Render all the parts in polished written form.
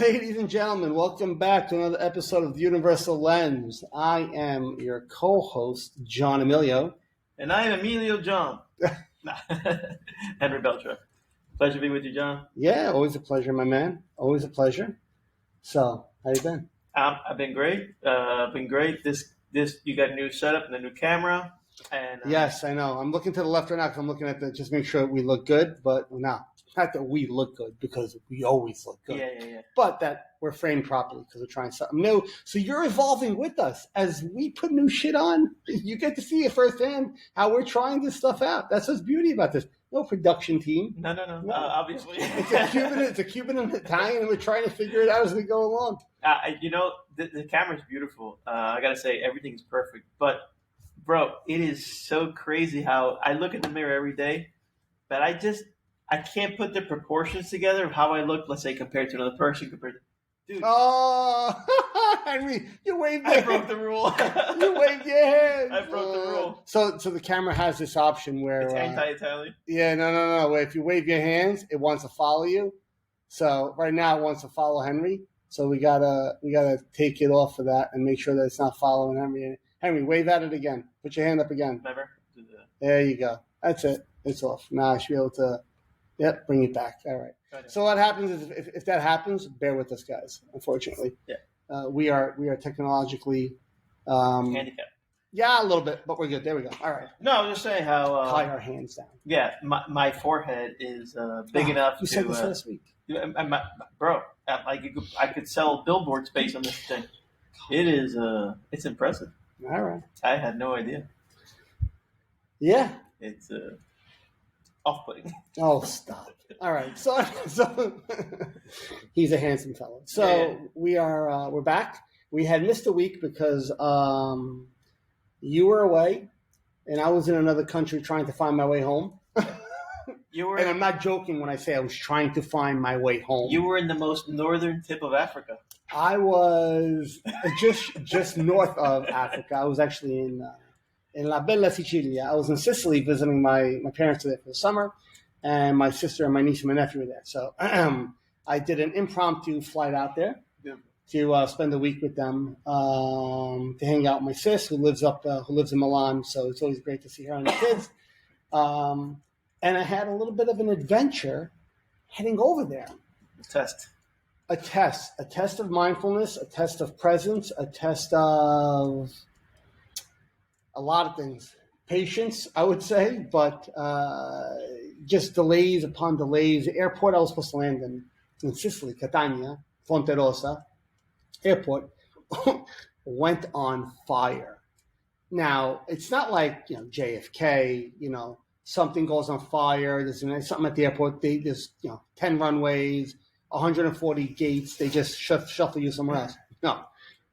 Ladies and gentlemen, welcome back to another episode of the Universal Lens. I am your co-host, John Emilio. And I am Emilio John. Henry Beltra. Pleasure to be with you, John. Yeah, always a pleasure, my man. Always a pleasure. So, how you been? I've been great. This you got a new setup and a new camera. And yes, I know. I'm looking to the left right now because I'm looking at just make sure we look good. But no, not that we look good because we always look good. Yeah. But that we're framed properly because we're trying something new. So you're evolving with us as we put new shit on. You get to see it firsthand how we're trying this stuff out. That's what's beauty about this. No production team. No. Obviously, it's a Cuban and Italian, and we're trying to figure it out as we go along. The camera's beautiful. I gotta say, everything is perfect. But, bro, it is so crazy how I look in the mirror every day, but I can't put the proportions together of how I look. Let's say compared to another person. Dude. Oh, Henry, you waved your I broke the rule. You waved your hand. I broke the rule. So the camera has this option where it's anti-Italian. Yeah, no. Where if you wave your hands, it wants to follow you. So right now, it wants to follow Henry. So we gotta take it off of that and make sure that it's not following Henry. Henry, wave at it again. Put your hand up again. Never. There you go. That's it. It's off. Now I should be able to. Yep, bring it back. All right. So what happens is if that happens, bear with us, guys. Unfortunately, we are technologically handicapped. Yeah, a little bit, but we're good. There we go. All right. No, I was just saying how tie our hands down. Yeah, my forehead is big enough. You said this last week, bro. I could sell billboard space on this thing. It is it's impressive. All right. I had no idea. Yeah. It's off-putting. Oh, stop. All right. So he's a handsome fellow. So we're back. We had missed a week because you were away and I was in another country trying to find my way home. And I'm not joking when I say I was trying to find my way home. You were in the most northern tip of Africa. I was just north of Africa. I was actually in La Bella Sicilia. I was in Sicily visiting my parents there for the summer, and my sister and my niece and my nephew were there. So I did an impromptu flight out there to spend a week with them, to hang out with my sis who lives in Milan. So it's always great to see her and the kids. And I had a little bit of an adventure heading over there. A test of mindfulness, a test of presence, a test of a lot of things. Patience, I would say, but just delays upon delays. The airport I was supposed to land in Sicily, Catania, Fonte Rosa airport, went on fire. Now, it's not like, JFK, something goes on fire. There's something at the airport. There's 10 runways, 140 gates. They just shuffle you somewhere else. No.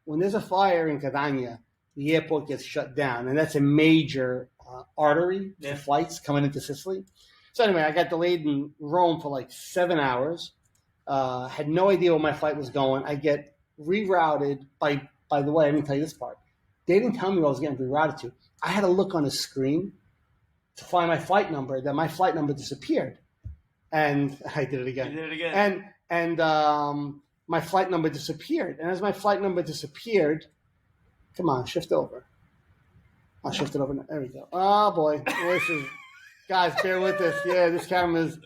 When there's a fire in Catania, the airport gets shut down, and that's a major artery for flights coming into Sicily. So anyway, I got delayed in Rome for like 7 hours. Had no idea where my flight was going. I get rerouted by the way, I didn't tell you this part. They didn't tell me what I was getting rerouted to. I had to look on a screen to find my flight number. Then my flight number disappeared, and I did it again. You did it again. And my flight number disappeared. And as my flight number disappeared, come on, shift over. I'll shift it over. There we go. Oh boy, guys, bear with this. Yeah, this camera's.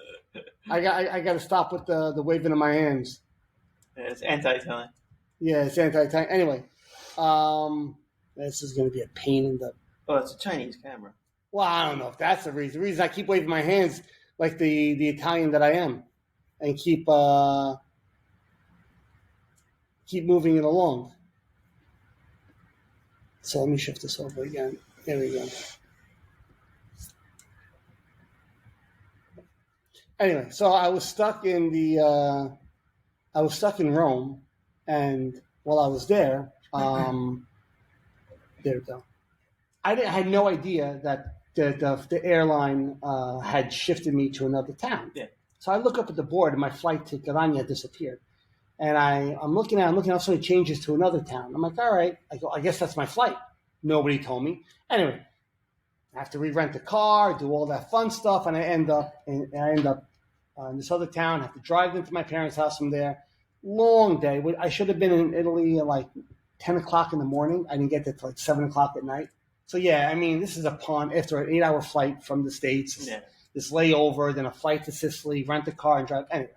I got to stop with the waving of my hands. Yeah, it's anti-Italian. Yeah, it's anti-Italian. Anyway, this is going to be a pain in the. Oh, it's a Chinese camera. Well, I don't know if that's the reason. The reason I keep waving my hands like the Italian that I am, and keep moving it along. So let me shift this over again. There we go. Anyway, so I was stuck in Rome, and while I was there, there we go. I had no idea that the airline had shifted me to another town. Yeah. So I look up at the board, and my flight to Catania disappeared. And I'm looking at so it changes to another town. I'm like, all right. I go, I guess that's my flight. Nobody told me. Anyway, I have to re-rent a car, do all that fun stuff, and I end up in this other town. I have to drive into my parents' house from there, long day. I should have been in Italy at like 10 o'clock in the morning. I didn't get there till like 7 o'clock at night. So yeah, I mean, this is after an 8 hour flight from the States, Yeah. this layover, then a flight to Sicily, rent a car and drive. Anyway,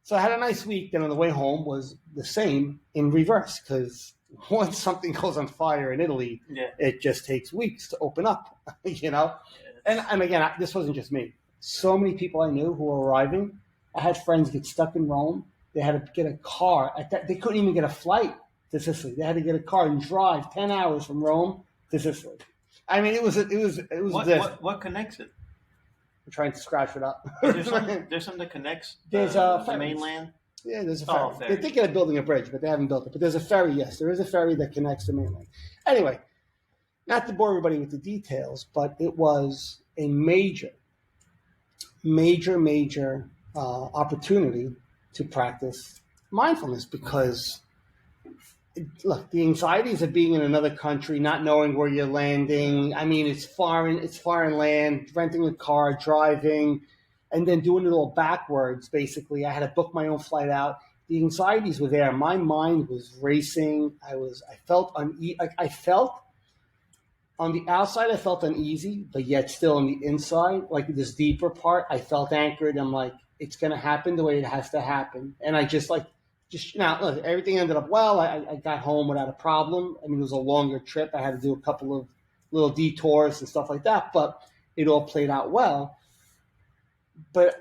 so I had a nice week. Then on the way home was the same in reverse because once something goes on fire in Italy, Yeah. it just takes weeks to open up, you know. And again, this wasn't just me. So many people I knew who were arriving. I had friends get stuck in Rome. They had to get a car. They couldn't even get a flight to Sicily. They had to get a car and drive 10 hours from Rome to Sicily. I mean, it was What connects it? I'm trying to scratch it up. There's something that connects the mainland. Yeah, there's a ferry. Oh, ferry. They're thinking of building a bridge, but they haven't built it. But there's a ferry, yes. There is a ferry that connects the mainland. Anyway, not to bore everybody with the details, but it was a major opportunity to practice mindfulness because, look, the anxieties of being in another country, not knowing where you're landing. I mean, it's foreign land, renting a car, driving, and then doing it all backwards, basically. I had to book my own flight out. The anxieties were there. My mind was racing. I felt on the outside, I felt uneasy, but yet still on the inside, like this deeper part, I felt anchored. I'm like, it's going to happen the way it has to happen. And I just look, everything ended up well. I got home without a problem. I mean, it was a longer trip. I had to do a couple of little detours and stuff like that, but it all played out well. But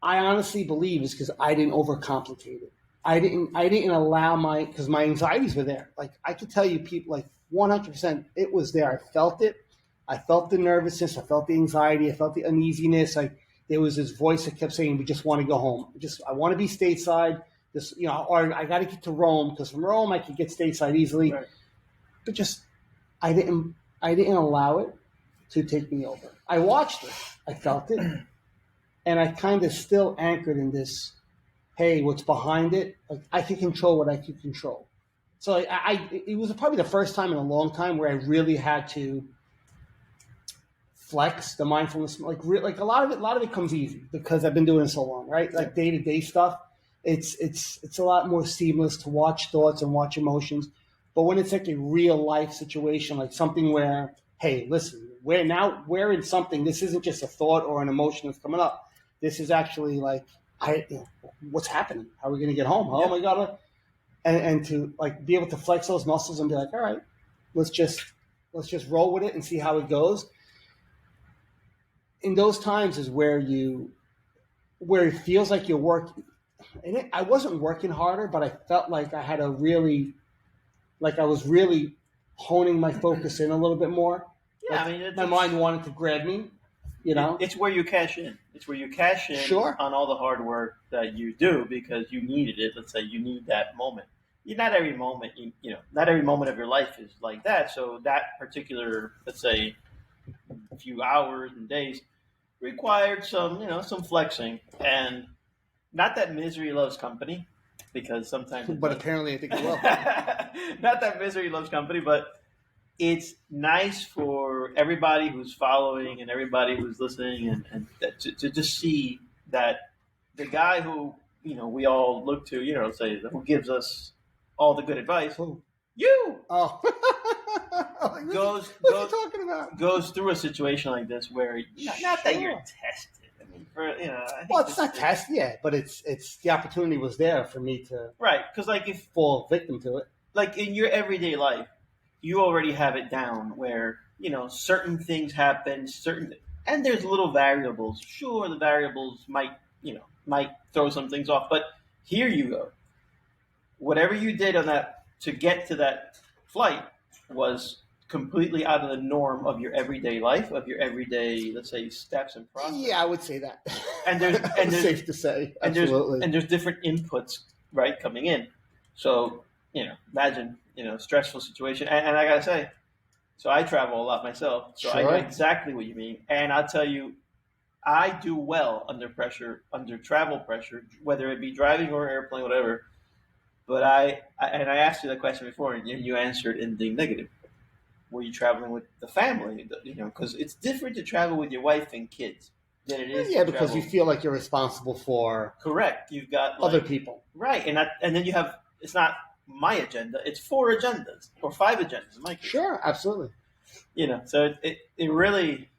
I honestly believe it's because I didn't overcomplicate it. I didn't allow because my anxieties were there. Like I could tell you, people, like 100%, it was there. I felt it. I felt the nervousness. I felt the anxiety. I felt the uneasiness. There was this voice that kept saying, "We just want to go home. I want to be stateside. Or I got to get to Rome because from Rome I could get stateside easily." Right. But I didn't allow it to take me over. I watched it. I felt it, and I kind of still anchored in this. Hey, what's behind it? Like I can control what I can control. So it was probably the first time in a long time where I really had to flex the mindfulness. Like a lot of it comes easy because I've been doing it so long, right? Like day to day stuff, it's a lot more seamless to watch thoughts and watch emotions. But when it's like a real life situation, like something where, hey, listen, we're in something. This isn't just a thought or an emotion that's coming up. This is actually like, what's happening? How are we going to get home? Oh my God. And to like be able to flex those muscles and be like, all right, let's just roll with it and see how it goes. In those times is where it feels like you're working. And I wasn't working harder, but I felt like I was really honing my focus in a little bit more. Yeah, like my mind wanted to grab me. It's where you cash in. It's where you cash in on all the hard work that you do because you needed it. Let's say you need that moment. Not every moment, not every moment of your life is like that. So that particular, let's say, few hours and days required some flexing, and not that misery loves company, because sometimes. But apparently, I think it will. Not that misery loves company, but it's nice for everybody who's following and everybody who's listening and to just see that the guy who we all look to, say who gives us all the good advice. Who? You. Oh. What's he talking about? Goes through a situation like this where not that you're tested. I mean, it's not tested, yeah, but it's the opportunity was there for me to because like if fall victim to it. Like in your everyday life, you already have it down where, certain things happen, and there's little variables. Sure, the variables might throw some things off, but here you go. Whatever you did on that to get to that flight was completely out of the norm of your everyday life, of your everyday, let's say, steps and process. Yeah, I would say that. And there's safe to say, absolutely. And there's different inputs, right, coming in. So, imagine, stressful situation. And I got to say, so I travel a lot myself, so I know exactly what you mean. And I'll tell you, I do well under pressure, under travel pressure, whether it be driving or airplane, whatever. But I asked you that question before, and you answered in the negative. Were you traveling with the family? Because it's different to travel with your wife and kids. than it is Yeah, to because you travel. feel like you're responsible for Correct. You've got other like people. right, and then you have it's not my agenda; it's four agendas or five agendas in my case. Sure, absolutely. So it really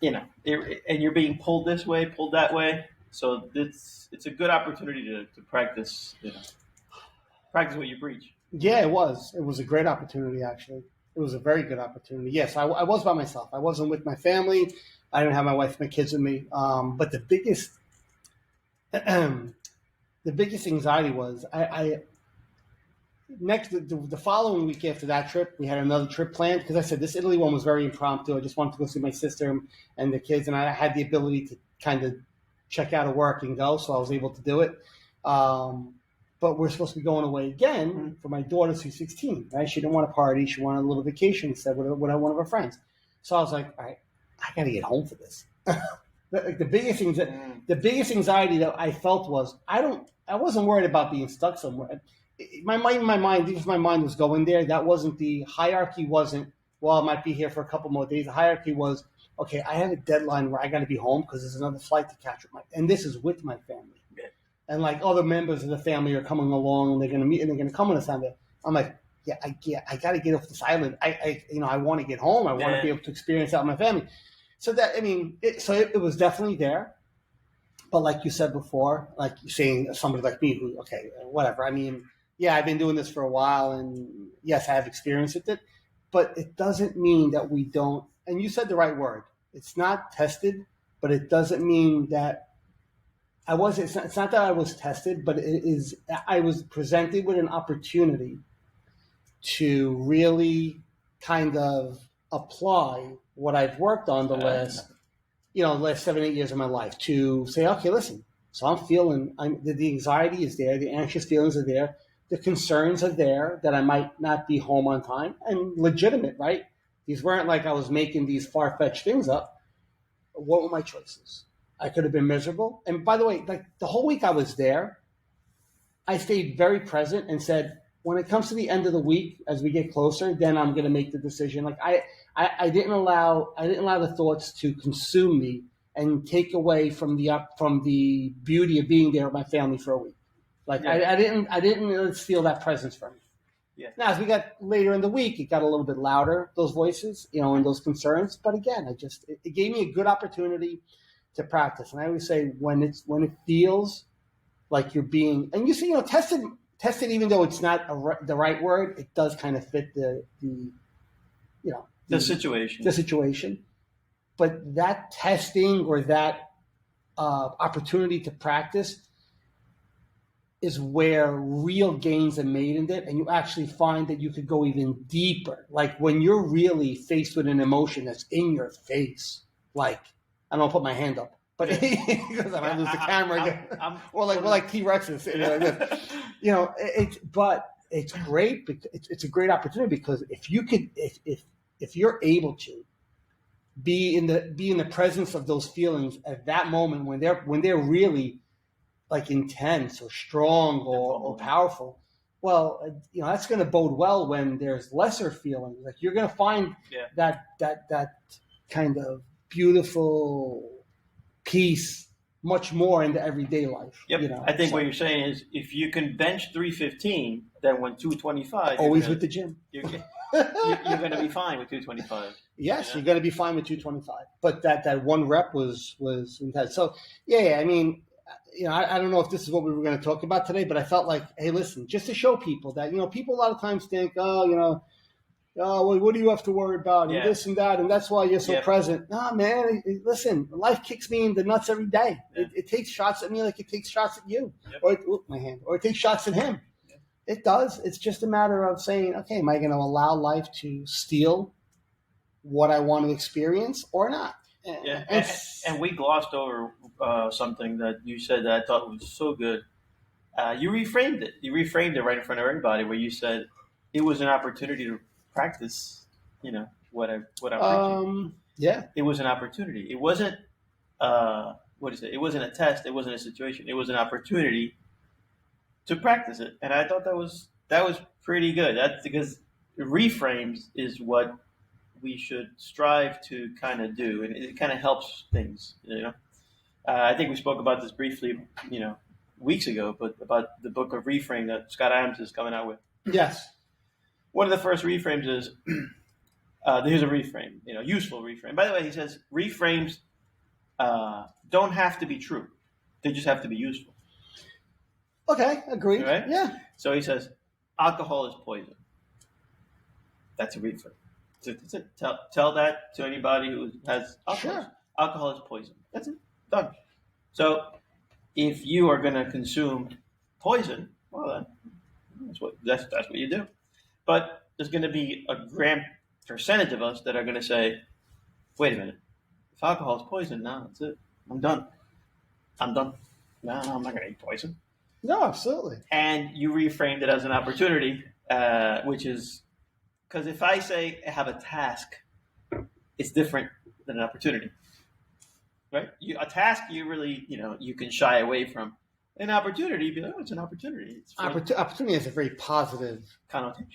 and you're being pulled this way, pulled that way. So it's a good opportunity to practice practice what you preach. Yeah, it was. It was a great opportunity, actually. It was a very good opportunity. Yes, I was by myself. I wasn't with my family. I didn't have my wife and my kids with me. But the biggest anxiety was I next the following week after that trip, we had another trip planned because I said this Italy one was very impromptu. I just wanted to go see my sister and the kids, and I had the ability to kind of check out of work and go, so I was able to do it. But we're supposed to be going away again for my daughter, who's 16. Right? She didn't want a party; she wanted a little vacation instead with one of her friends. So I was like, all right, I got to get home for this. The biggest anxiety that I felt was I wasn't worried about being stuck somewhere. My mind, if my mind was going there, that wasn't the hierarchy. Wasn't well, I might be here for a couple more days. The hierarchy was okay. I have a deadline where I got to be home because there's another flight to catch with and this is with my family, and like other members of the family are coming along and they're going to meet and they're going to come on a Sunday. I'm like, I got to get off this island. I want to get home. I want to be able to experience that with my family. So it was definitely there. But like you said before, like you're saying somebody like me who, okay, whatever. I mean, yeah, I've been doing this for a while, and yes, I have experience with it, but it doesn't mean that we don't. And you said the right word. It's not tested, but it doesn't mean that I was. It's not that I was tested, but it is. I was presented with an opportunity to really kind of apply what I've worked on the last 7-8 years of my life to say, okay, listen, so the anxiety is there, the anxious feelings are there, the concerns are there that I might not be home on time and legitimate, right? These weren't like I was making these far-fetched things up. What were my choices? I could have been miserable. And by the way, like the whole week I was there, I stayed very present and said, when it comes to the end of the week, as we get closer, then I'm going to make the decision. Like I didn't allow the thoughts to consume me and take away from the beauty of being there with my family for a week. Like yeah. I didn't feel that presence from me. Yeah. Now, as we got later in the week, it got a little bit louder, those voices, and those concerns. But again, it gave me a good opportunity to practice. And I always say when it feels like you're being, and you see, tested, even though it's not the right word, it does kind of fit the situation. But that testing or that opportunity to practice is where real gains are made in it, and you actually find that you could go even deeper. Like when you're really faced with an emotion that's in your face, like I don't put my hand up, but because I might lose the camera again, or like we're like T-Rexes, but it's great. It's a great opportunity because if you're able to be in the presence of those feelings at that moment when they're really like intense or strong or powerful, well, that's going to bode well when there's lesser feelings. Like you're going to find that kind of beautiful peace much more into everyday life. Yep. I think what you're saying is if you can bench 315, then when 225, always with the gym. You're going to be fine with 225. Yes, you're going to be fine with 225. But that one rep was intense. So yeah, I mean, I don't know if this is what we were going to talk about today, but I felt like, hey, listen, just to show people that, people a lot of times think, well, what do you have to worry about? And this and that, and that's why you're so present. No, man, listen, life kicks me in the nuts every day. Yeah. It takes shots at me like it takes shots at you. Yep. Or it takes shots at him. Yep. It does. It's just a matter of saying, okay, am I going to allow life to steal what I want to experience or not? Yeah, and we glossed over something that you said that I thought was so good. You reframed it. You reframed it right in front of everybody, where you said it was an opportunity to practice. What I'm preaching. Yeah, it was an opportunity. It wasn't. It wasn't a test. It wasn't a situation. It was an opportunity to practice it, and I thought that was pretty good. That's because reframes is what we should strive to kind of do, and it kind of helps things, I think we spoke about this briefly, weeks ago, but about the book of Reframe that Scott Adams is coming out with. Yes. One of the first reframes is here's a reframe, useful reframe. By the way, he says reframes don't have to be true; they just have to be useful. Okay, agreed. Right? Yeah. So he says, alcohol is poison. That's a reframe. That's it. Tell that to anybody who has alcohol. Sure. Alcohol is poison. That's it. Done. So if you are going to consume poison, well, then that's what you do. But there's going to be a grand percentage of us that are going to say, wait a minute. If alcohol is poison, no, that's it. I'm done. No, I'm not going to eat poison. No, absolutely. And you reframed it as an opportunity, which is because if I say I have a task, it's different than an opportunity, right? A task, you really, you can shy away from. An opportunity, be like, oh, it's an opportunity. It's opportunity has a very positive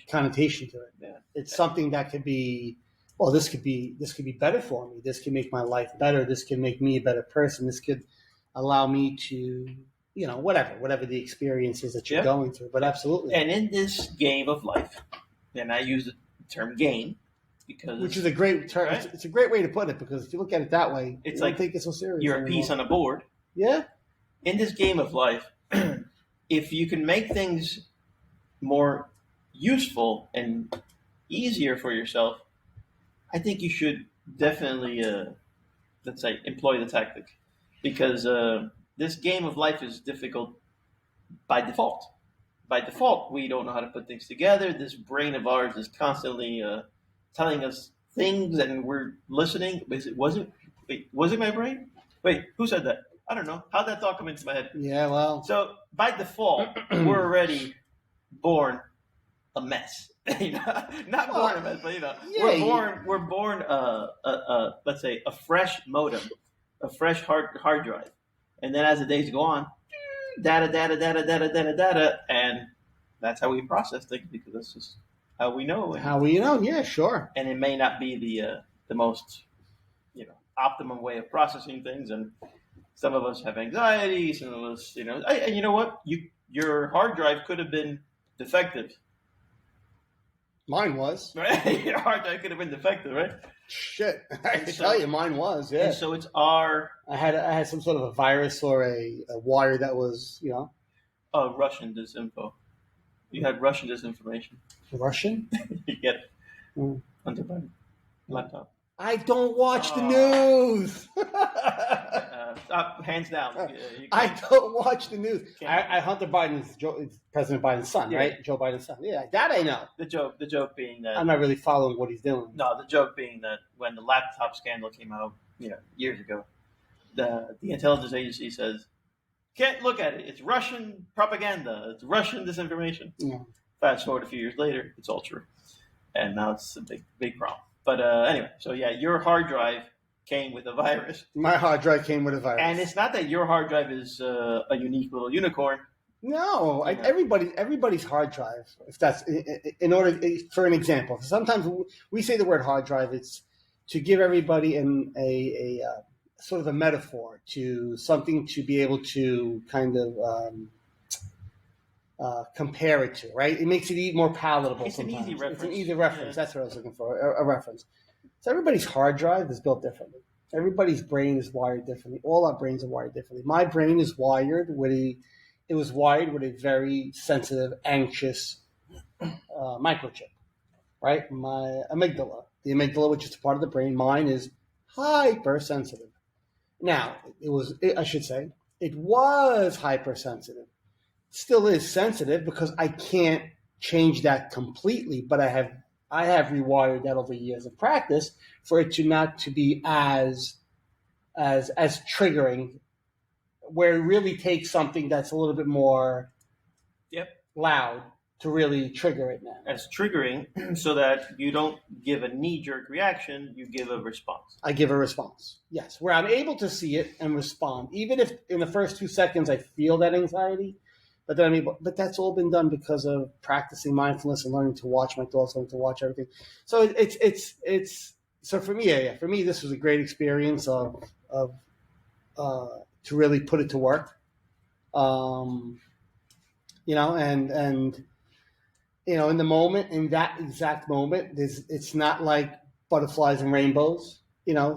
connotation to it. Yeah. It's something that could be, well, this could be better for me. This can make my life better. This can make me a better person. This could allow me to, whatever the experience is that you're going through. But absolutely. And in this game of life, and I use the term game because which is a great term. Right? It's a great way to put it because if you look at it that way, it's don't take it so serious. You're a piece on a board. Yeah. In this game of life, if you can make things more useful and easier for yourself, I think you should definitely, let's say, employ the tactic. Because this game of life is difficult by default. By default, we don't know how to put things together. This brain of ours is constantly telling us things and we're listening. Was it my brain? Wait, who said that? I don't know. How'd that thought come into my head? Yeah, well. So by default, we're already born a mess. Not born a mess, but we're born let's say a fresh modem, a fresh hard drive, and then as the days go on, data, and that's how we process things because that's just how we know. Yeah, sure. And it may not be the most optimum way of processing things and. Some of us have anxiety. Some of us, and you know what? Your hard drive could have been defective. Mine was. Right? Your hard drive could have been defective, right? Shit, I can tell you, mine was. Yeah. And so it's our. I had some sort of a virus or a wire that was, Oh, Russian disinfo. You had Russian disinformation. Russian? You get Hunter Biden laptop. I don't watch the news. Hands down. I don't watch the news. Hunter Biden is President Biden's son, right? Joe Biden's son. Yeah, that I know. The joke being that I'm not really following what he's doing. No, the joke being that when the laptop scandal came out, years ago, the intelligence agency says, "Can't look at it. It's Russian propaganda. It's Russian disinformation." Yeah. Fast forward a few years later, it's all true, and now it's a big problem. But anyway, so yeah, your hard drive came with a virus. My hard drive came with a virus. And it's not that your hard drive is a unique little unicorn. No, everybody's hard drive. If that's in order for an example, sometimes we say the word hard drive. It's to give everybody a sort of a metaphor to something to be able to kind of compare it to, right? It makes it more palatable. It's sometimes. An easy reference. It's an easy reference. Yeah. That's what I was looking for. A reference. So everybody's hard drive is built differently. Everybody's brain is wired differently. All our brains are wired differently. My brain is wired with a very sensitive, anxious microchip, right? My amygdala, the amygdala, which is part of the brain, mine is hypersensitive. Now, it was hypersensitive. Still is sensitive because I can't change that completely, but I have rewired that over years of practice for it to be as triggering, where it really takes something that's a little bit more loud to really trigger it now. As triggering, so that you don't give a knee-jerk reaction, you give a response. I give a response, yes, where I'm able to see it and respond, even if in the first 2 seconds I feel that anxiety. But then but that's all been done because of practicing mindfulness and learning to watch my thoughts, learning to watch everything. So so for me, for me, this was a great experience of really put it to work. Um, and in the moment, in that exact moment, it's not like butterflies and rainbows.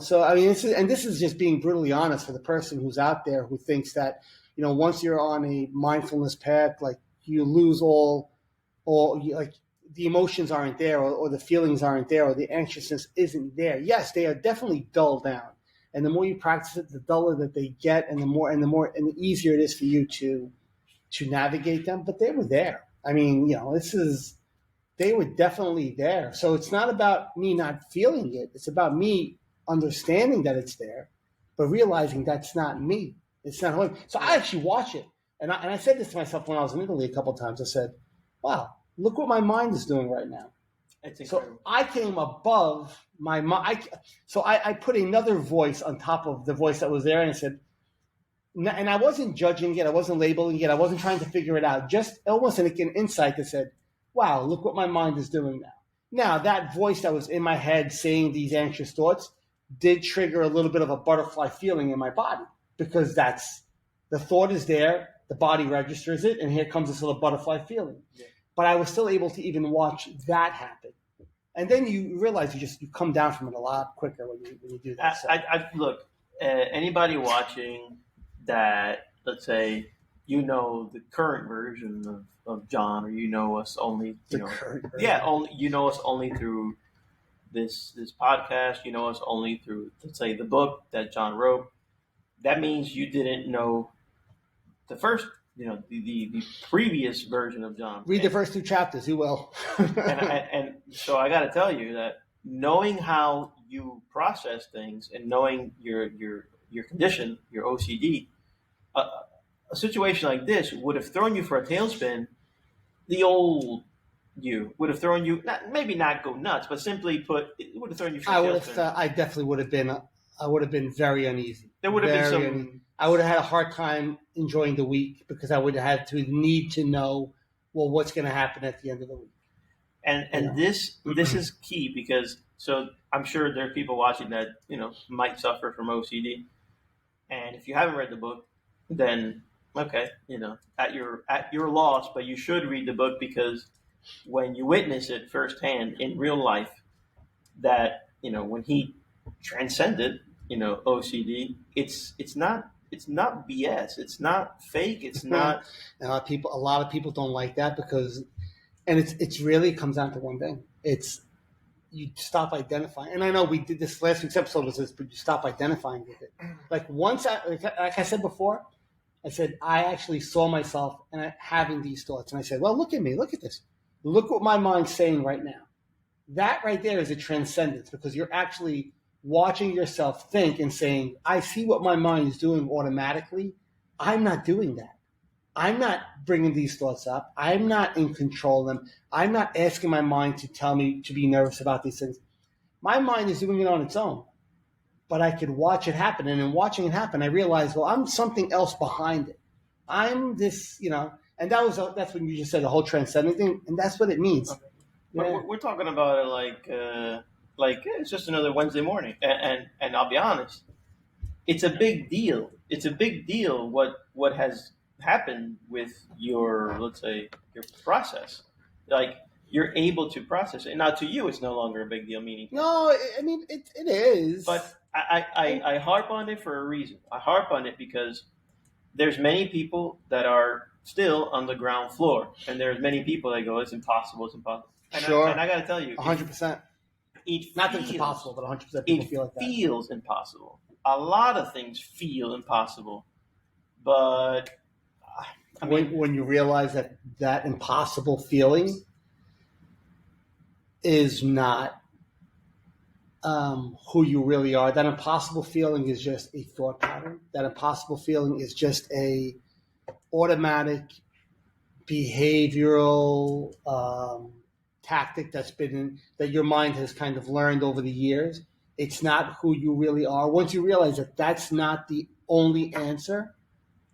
So I mean, this is just being brutally honest for the person who's out there who thinks that once you're on a mindfulness path, like you lose like the emotions aren't there, or the feelings aren't there, or the anxiousness isn't there. Yes, they are definitely dulled down, and the more you practice it, the duller that they get, and the easier it is for you to navigate them. But they were there. I mean, they were definitely there. So it's not about me not feeling it. It's about me understanding that it's there, but realizing that's not me. It's not who. So I actually watch it, and I said this to myself when I was in Italy a couple of times. I said, "Wow, look what my mind is doing right now." So I came above my mind. So I put another voice on top of the voice that was there, and I said, and I wasn't judging it, I wasn't labeling it, I wasn't trying to figure it out. Just almost an insight that said, "Wow, look what my mind is doing now." Now that voice that was in my head saying these anxious thoughts did trigger a little bit of a butterfly feeling in my body, because the thought is there, the body registers it, and here comes this little butterfly feeling. Yeah. But I was still able to even watch that happen. And then you realize you come down from it a lot quicker when you do that. Look, anybody watching that, let's say, the current version of John, or us only, us only through this podcast, us only through, let's say, the book that John wrote. That means you didn't know the first, the previous version of John. Read the first 2 chapters, you will. and so I got to tell you that knowing how you process things and knowing your condition, your OCD, a situation like this would have thrown you for a tailspin. The old you would have thrown you, maybe not go nuts, but simply put, it would have thrown you for a tailspin. I definitely would have been. I would have been very uneasy. There would have been I would have had a hard time enjoying the week, because I would have had to need to know, well, what's going to happen at the end of the week. And this is key, because so I'm sure there are people watching that might suffer from OCD, and if you haven't read the book, then okay, at your loss, but you should read the book, because when you witness it firsthand in real life, that when he transcended OCD, it's not BS, it's not fake, it's not. And a lot of people don't like that, because, and it's really comes down to one thing. It's you stop identifying, and I know we did this last week's episode was this, but you stop identifying with it. Like once, like I said before, I said I actually saw myself and having these thoughts, and I said, "Well, look at me, look at this, look what my mind's saying right now." That right there is a transcendence, because you're actually watching yourself think and saying, "I see what my mind is doing automatically. I'm not doing that. I'm not bringing these thoughts up. I'm not in control of them. I'm not asking my mind to tell me to be nervous about these things. My mind is doing it on its own, but I could watch it happen. And in watching it happen, I realized, well, I'm something else behind it. I'm this, and that's when you just said the whole transcendent thing, and that's what it means." Okay. Yeah. We're talking about it like it's just another Wednesday morning, and I'll be honest, it's a big deal. It's a big deal what has happened with your, let's say, your process. Like, you're able to process it. Now, to you, it's no longer a big deal, meaning. No, I mean, it is. But I harp on it for a reason. I harp on it because there's many people that are still on the ground floor, and there's many people that go, "It's impossible, it's impossible." And sure. I got to tell you, 100%. Not that it's impossible, but 100% people feel like that. It feels impossible. A lot of things feel impossible, but I mean, when you realize that impossible feeling is not who you really are, that impossible feeling is just a thought pattern. That impossible feeling is just a automatic behavioral tactic that your mind has kind of learned over the years. It's not who you really are. Once you realize that that's not the only answer,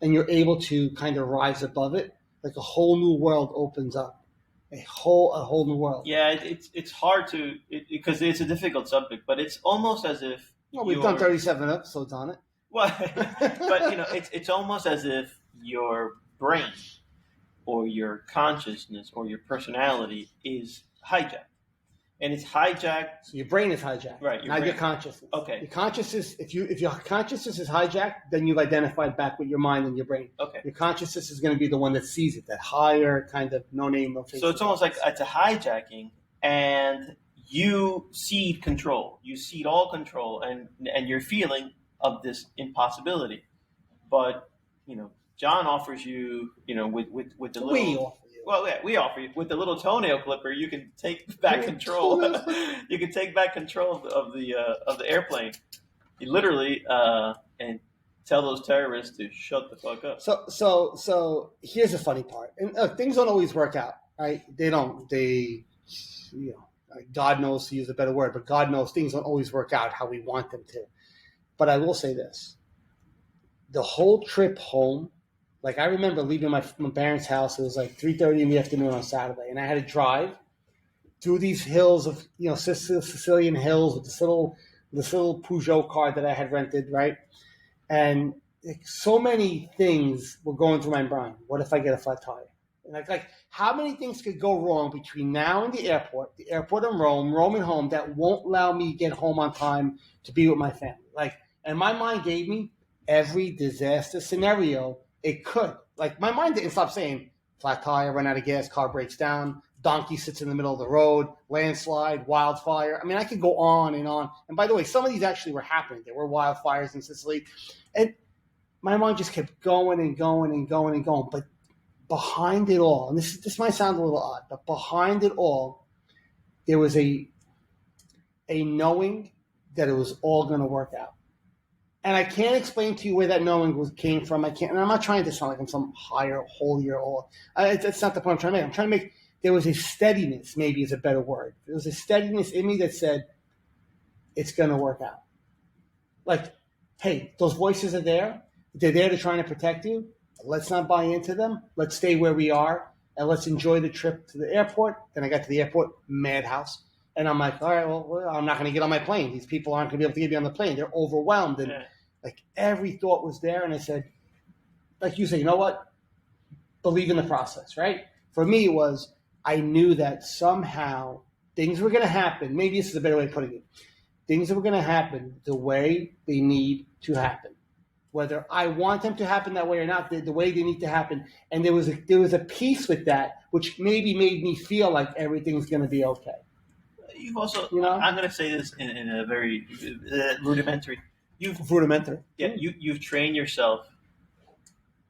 and you're able to kind of rise above it, like a whole new world opens up. A whole new world. Yeah, it's hard because it's a difficult subject, but it's almost as if we've done 37 episodes on it. Well, but it's almost as if your brain or your consciousness or your personality is hijacked, and it's hijacked. So your brain is hijacked. Right, Now your consciousness. Okay. Your consciousness, if your consciousness is hijacked, then you've identified back with your mind and your brain. Okay. Your consciousness is going to be the one that sees it, that higher kind of no name, no face. So it's almost like it's a hijacking, and you cede control. You cede all control, and you're feeling of this impossibility. But John offers you, with the little. Well, yeah, we offer you with the little toenail clipper. You can take back control. You can take back control of the airplane. You literally and tell those terrorists to shut the fuck up. So here's the funny part, and things don't always work out, right? They don't. God knows, to use a better word, but God knows things don't always work out how we want them to. But I will say this: the whole trip home. Like, I remember leaving my parents' house. It was like 3:30 in the afternoon on Saturday, and I had to drive through these hills of Sicilian hills with this little Peugeot car that I had rented, right? And so many things were going through my mind. What if I get a flat tire? And like how many things could go wrong between now and the airport in Rome and home, that won't allow me to get home on time to be with my family? Like, and my mind gave me every disaster scenario it could. Like, my mind didn't stop saying flat tire, run out of gas, car breaks down, donkey sits in the middle of the road, landslide, wildfire. I mean, I could go on and on. And by the way, some of these actually were happening. There were wildfires in Sicily. And my mind just kept going and going and going and going. But behind it all, and this might sound a little odd, but behind it all, there was a knowing that it was all going to work out. And I can't explain to you where that knowing came from. I can't, and I'm not trying to sound like I'm some higher, holier, or that's not the point I'm trying to make. I'm trying to make, there was a steadiness, maybe is a better word. There was a steadiness in me that said, it's going to work out. Like, hey, those voices are there. They're there to try to protect you. Let's not buy into them. Let's stay where we are, and let's enjoy the trip to the airport. Then I got to the airport, madhouse. And I'm like, all right, well, I'm not going to get on my plane. These people aren't going to be able to get me on the plane. They're overwhelmed. And like, every thought was there. And I said, like you say, you know what? Believe in the process, right? For me, it was, I knew that somehow things were going to happen. Maybe this is a better way of putting it. Things were going to happen the way they need to happen. Whether I want them to happen that way or not, the way they need to happen. And there was a piece with that, which maybe made me feel like everything's going to be okay. You've also, I'm going to say this in a very rudimentary. Rudimentary. Yeah, you've trained yourself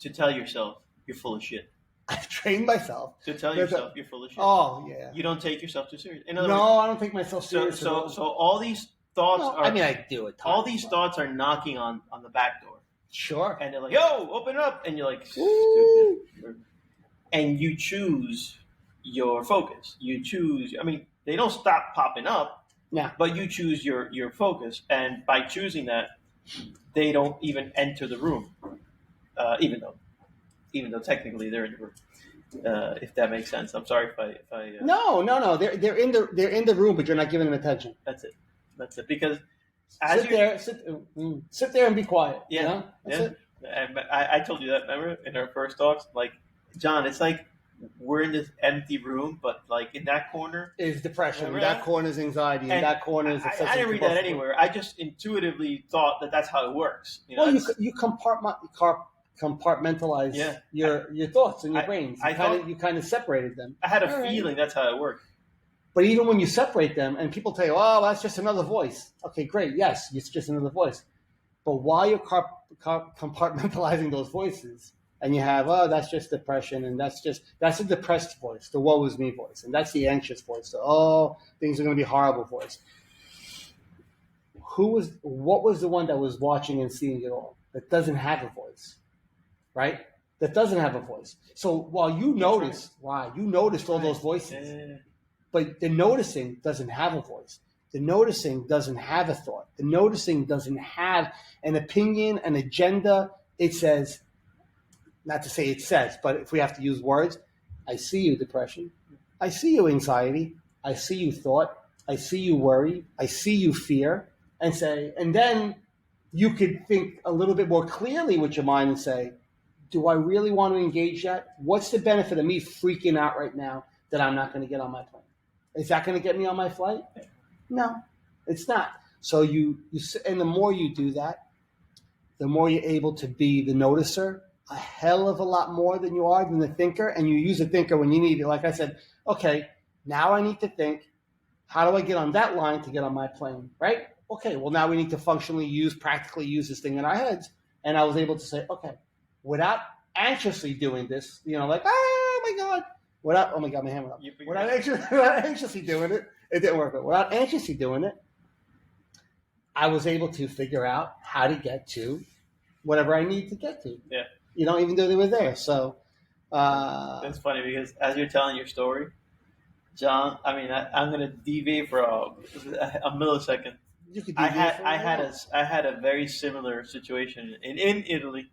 to tell yourself you're full of shit. I've trained myself to tell yourself you're full of shit. Oh yeah. You don't take yourself too serious. No, I don't take myself serious. So all these thoughts are. I mean, I do it. All these thoughts are knocking on the back door. Sure. And they're like, "Yo, open up!" And you're like, "Stupid." And you choose your focus. You choose. I mean, they don't stop popping up. Yeah. But you choose your focus, and by choosing that, they don't even enter the room, even though technically they're in the room. If that makes sense. I'm sorry if I. No. They're in the room, but you're not giving them attention. That's it. Because sit there and be quiet. Yeah. You know? That's it. And I told you that, remember, in our first talks, like, John, it's like we're in this empty room, but like in that corner is depression, in that corner is anxiety, in that corner is. I didn't read that anywhere. I just intuitively thought that that's how it works. You compartmentalize your thoughts and your brains. You kind of separated them. I had a feeling that's how it worked. But even when you separate them, and people tell you, "Oh, that's just another voice." Okay, great. Yes, it's just another voice. But while you're compartmentalizing those voices, and you have, "Oh, that's just depression," and that's a depressed voice, the "woe is me" voice, and that's the anxious voice, the "oh, things are going to be horrible" voice. What was the one that was watching and seeing it all? That doesn't have a voice, right? That doesn't have a voice. So while you noticed all those voices. But the noticing doesn't have a voice. The noticing doesn't have a thought. The noticing doesn't have an opinion, an agenda. It says, not to say it says, but if we have to use words, I see you, depression. I see you, anxiety. I see you, thought. I see you, worry. I see you, fear. And then you could think a little bit more clearly with your mind and say, do I really want to engage that? What's the benefit of me freaking out right now that I'm not going to get on my plane? Is that going to get me on my flight? No, it's not. So and the more you do that, the more you're able to be the noticer a hell of a lot more than you are than the thinker. And you use a thinker when you need it. Like I said, okay, now I need to think, how do I get on that line to get on my plane, right? Okay, well, now we need to practically use this thing in our heads. And I was able to say, okay, without anxiously doing this, like, oh my God, oh my God, my hand went up. Without anxiously doing it, it didn't work. But without anxiously doing it, I was able to figure out how to get to whatever I need to get to. Yeah. Even though they were there. So that's funny because as you're telling your story, John, I'm going to deviate for a millisecond. You could I had a very similar situation in Italy,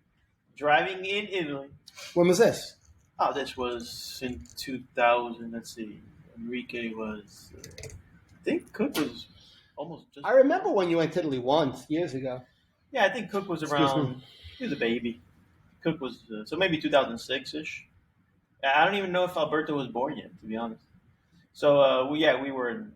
driving in Italy. When was this? Oh, this was in 2000. Let's see. Enrique was, I think Cook was almost just. I remember when you went to Italy once, years ago. Yeah, I think Cook was around, he was a baby. Cook was, so maybe 2006-ish. I don't even know if Alberto was born yet, to be honest. So, we were in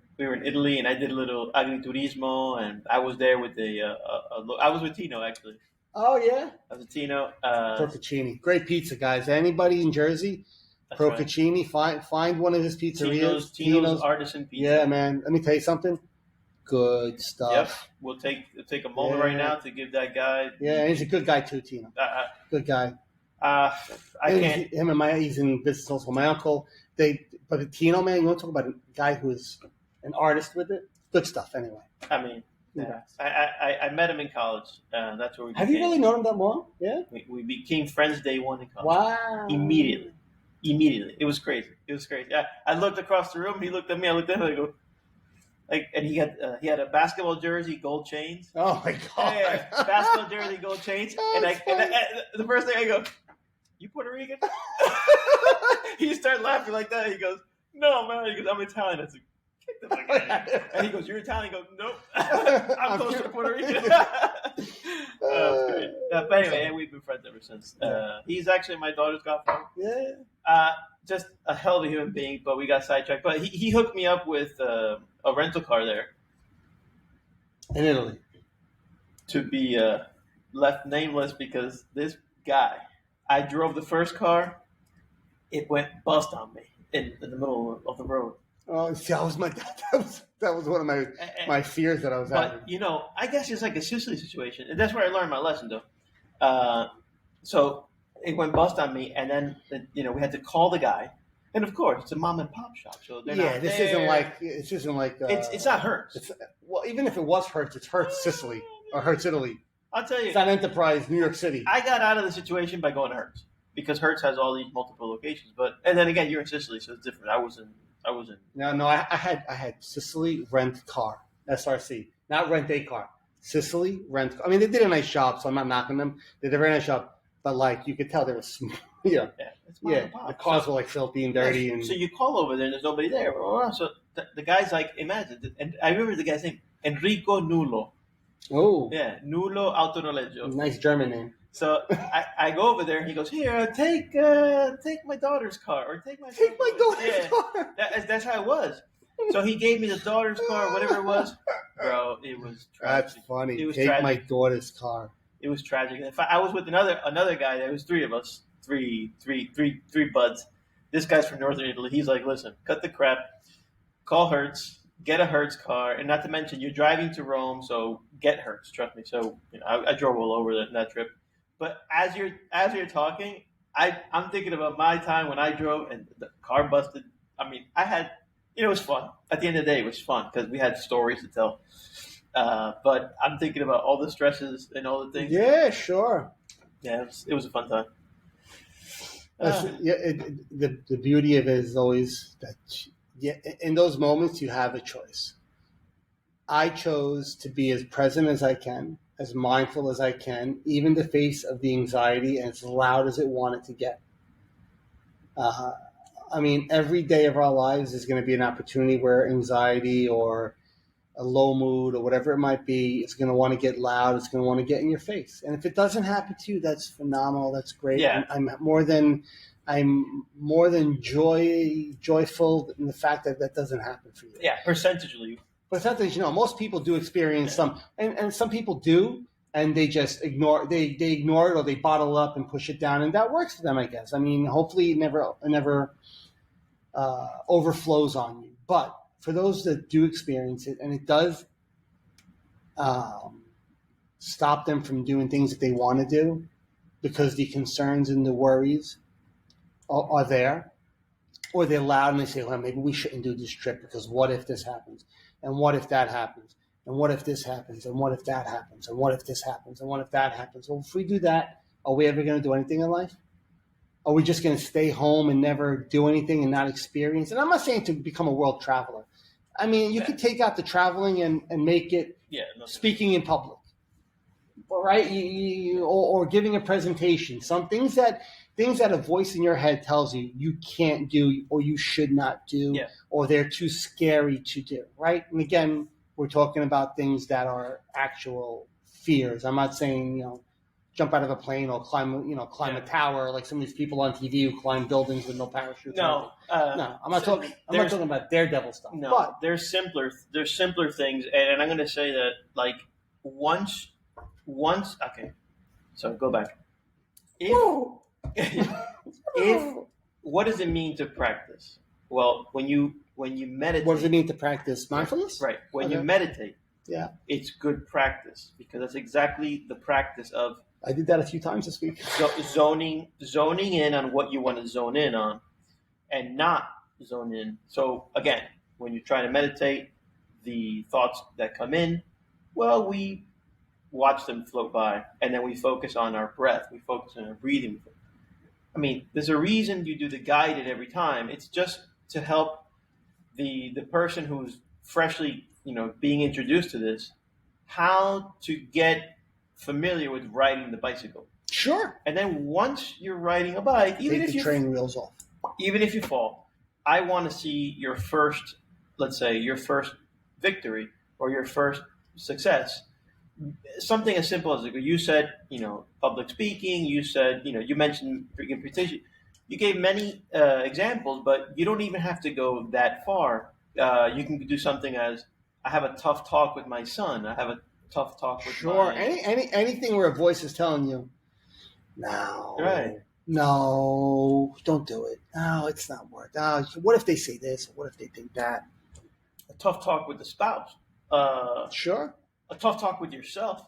Italy, and I did a little agriturismo, and I was there with I was with Tino, actually. Oh, yeah? I was with Tino. Procaccini. Great pizza, guys. Anybody in Jersey? Procaccini, right. Find one of his pizzerias. Tino's Artisan Pizza. Yeah, man. Let me tell you something. Good stuff. Yep. We'll take a moment right now to give that guy. Yeah, he's a good guy too, Tino. Good guy. I can't. He's in business also. My uncle. But Tino, man, you want to talk about a guy who is an artist with it? Good stuff. Anyway. Yeah. I met him in college. That's where we. Have you really known him that long? Yeah. We became friends day one in college. Wow. Immediately. It was crazy. I looked across the room. He looked at me. I looked at him. I go. And he had a basketball jersey, gold chains. Oh my God! Yeah, basketball jersey, gold chains. And the first thing I go, "You Puerto Rican?" He started laughing like that. He goes, "No, man." He goes, "I'm Italian." I said, "Get the fuck out of here!" And he goes, "You're Italian?" I go, "Nope, I'm close to Puerto Rican." Great. But anyway, we've been friends ever since. He's actually my daughter's godfather. Yeah. Just a hell of a human being, but we got sidetracked. But he hooked me up with a rental car there. In Italy. To be left nameless because this guy, I drove the first car, it went bust on me in the middle of the road. Oh, see, that was one of my fears that I was having. But, I guess it's like a Sicily situation. And that's where I learned my lesson, though. So it went bust on me, and then we had to call the guy, and of course it's a mom and pop shop, so they're not this there. isn't like it's not Hertz. Well, even if it was Hertz, it's Hertz Sicily or Hertz Italy. I'll tell you, it's not Enterprise New York City. I got out of the situation by going to Hertz because Hertz has all these multiple locations, and then again you're in Sicily, so it's different. I was in. No, I had Sicily rent car, SRC, not rent a car. Sicily rent. I mean, they did a nice job, so I'm not knocking them. They did a very nice job. But you could tell they were small. Yeah. The cars were filthy and dirty. Yeah, so you call over there and there's nobody there. So the guy's like, imagine, and I remember the guy's name, Enrico Nullo. Oh. Yeah, Nullo Autonoleggio. Nice German name. So I go over there and he goes, here, take my daughter's car or take my daughter's car. That's how it was. So he gave me the daughter's car, whatever it was. Bro, it was tragic. That's funny. It was take tragic. my daughter's car. It was tragic. In fact, I was with another guy. There was three of us, three buds. This guy's from Northern Italy. He's like, listen, cut the crap, call Hertz, get a Hertz car, and not to mention you're driving to Rome, so get Hertz. Trust me. So I drove all over that trip. But as you're talking, I'm thinking about my time when I drove and the car busted. I mean, I had it was fun. At the end of the day, it was fun because we had stories to tell. But I'm thinking about all the stresses and all the things. Yeah, sure. Yeah, it was a fun time. The beauty of it is always that in those moments you have a choice. I chose to be as present as I can, as mindful as I can, even in the face of the anxiety and as loud as it wanted to get. Every day of our lives is going to be an opportunity where anxiety or a low mood or whatever it might be. It's going to want to get loud. It's going to want to get in your face. And if it doesn't happen to you, that's phenomenal. That's great. Yeah. I'm more than joyful in the fact that that doesn't happen for you. Yeah, percentagely. But sometimes, most people do experience some, and some people do, and they just ignore it, or they bottle up and push it down, and that works for them, I guess. I mean, hopefully it never overflows on you. But for those that do experience it, and it does stop them from doing things that they want to do because the concerns and the worries are there, or they're loud and they say, well, maybe we shouldn't do this trip because what if this happens? And what if that happens? And what if this happens? And what if that happens? And what if this happens? And what if that happens? Well, if we do that, are we ever going to do anything in life? Are we just going to stay home and never do anything and not experience? And I'm not saying to become a world traveler. I mean, you could take out the traveling and make it speaking in public, right? Or giving a presentation. Some things that a voice in your head tells you can't do or you should not do, or they're too scary to do, right? And again, we're talking about things that are actual fears. I'm not saying, jump out of a plane or climb a tower like some of these people on TV who climb buildings with no parachutes. No, I'm not talking about daredevil stuff. No, but there's simpler things, and I'm going to say that like once. Okay, so go back. If what does it mean to practice? Well, when you meditate, what does it mean to practice mindfulness? Right. When you meditate, it's good practice because that's exactly the practice of. I did that a few times this week. Zoning in on what you want to zone in on, and not zone in. So again, when you try to meditate, the thoughts that come in, well, we watch them float by, and then we focus on our breath. We focus on our breathing. I mean, there's a reason you do the guided every time. It's just to help the person who's freshly, being introduced to this, how to get familiar with riding the bicycle. Sure. And then once you're riding a bike, even if you train wheels off, even if you fall, I want to see your first, let's say, your first victory or your first success. Something as simple as you said, public speaking. You said, you mentioned freaking presentation. You gave many examples, but you don't even have to go that far. You can do something as I have a tough talk with my son. I have a tough talk with my... anything where a voice is telling you, no, right, no, don't do it. No, it's not worth. No, what if they say this? Or what if they think that? A tough talk with the spouse. Sure. A tough talk with yourself.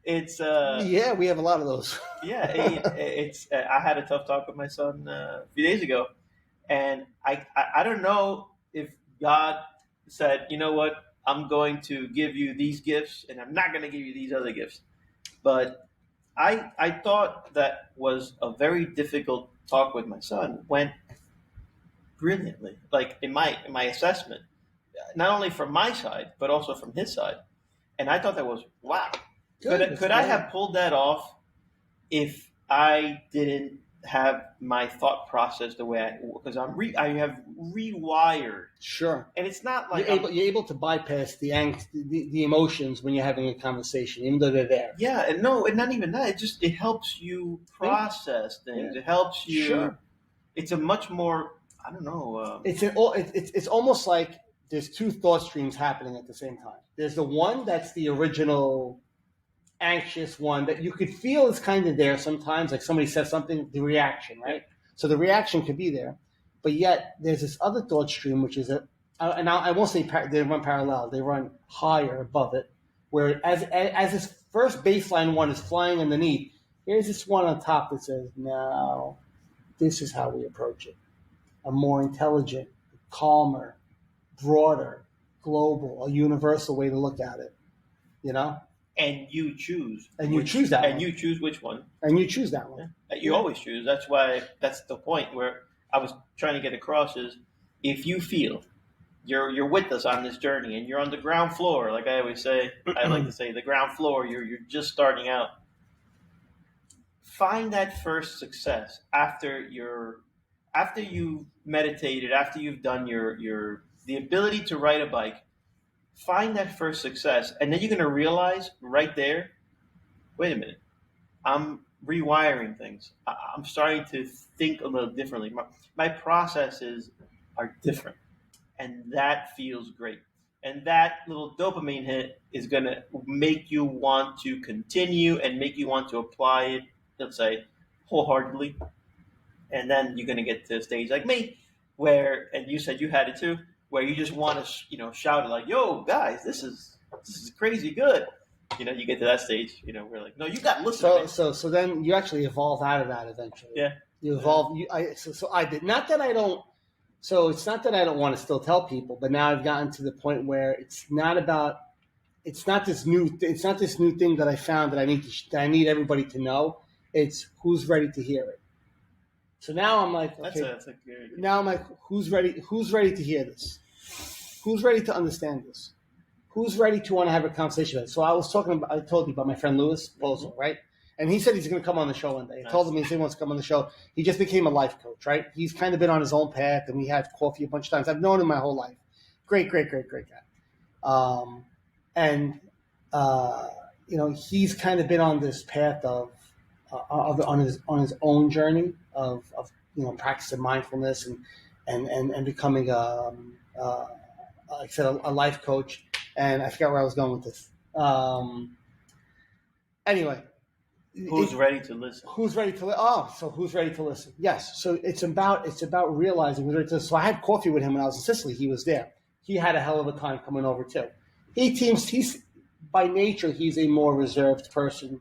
It's we have a lot of those. It's I had a tough talk with my son a few days ago, and I don't know if God said, you know what, I'm going to give you these gifts and I'm not going to give you these other gifts, but I thought that was a very difficult talk with my son. Went brilliantly, like in my assessment, not only from my side but also from his side, and I thought that was wow. Could I have pulled that off if I didn't have my thought process the way because I have rewired. Sure. And it's not like you're able to bypass the angst, the emotions when you're having a conversation, even though they're there. Yeah, and not even that. It helps you process things. Yeah. It helps you. Sure. It's a much more, I don't know. It's almost like there's two thought streams happening at the same time. There's the one that's the original anxious one that you could feel is kind of there sometimes, like somebody says something, the reaction, right? So the reaction could be there, but yet there's this other thought stream, which is I won't say they run parallel, they run higher above it, where as this first baseline one is flying underneath, here's this one on top that says, no, this is how we approach it. A more intelligent, calmer, broader, global, a universal way to look at it, And you choose. And you choose that one. And you choose which one. And you choose that one. You always choose. That's the point where I was trying to get across is if you feel you're with us on this journey and you're on the ground floor, like I always say, I like to say the ground floor, you're just starting out. Find that first success after you've meditated, after you've done your the ability to ride a bike, find that first success, and then you're going to realize right there, wait a minute, I'm rewiring things. I'm starting to think a little differently. My processes are different, and that feels great. And that little dopamine hit is going to make you want to continue and make you want to apply it, let's say, wholeheartedly. And then you're going to get to a stage like me, where, and you said you had it too, where you just want to, shout it like, "Yo, guys, this is crazy good." You get to that stage, we're like, "No, you got to listen." So then you actually evolve out of that eventually. Yeah, you evolve. So I did not that I don't. So it's not that I don't want to still tell people, but now I've gotten to the point where it's not this new thing that I found that I need everybody to know. It's who's ready to hear it. So now I'm like, okay. that's a good. Now I'm like, who's ready to hear this? Who's ready to understand this? Who's ready to want to have a conversation about it? So I told you about my friend Louis Bozo, right? And he said he's going to come on the show one day. I told him he wants to come on the show. He just became a life coach, right? He's kind of been on his own path, and we had coffee a bunch of times. I've known him my whole life. Great guy. He's kind of been on this path of on his own journey of practicing mindfulness and becoming like I said, a life coach. And I forgot where I was going with this. Anyway. Who's ready to listen? Who's ready to listen? So who's ready to listen? Yes. So it's about realizing who's ready to listen. So I had coffee with him when I was in Sicily. He was there. He had a hell of a time coming over too. He's by nature, he's a more reserved person,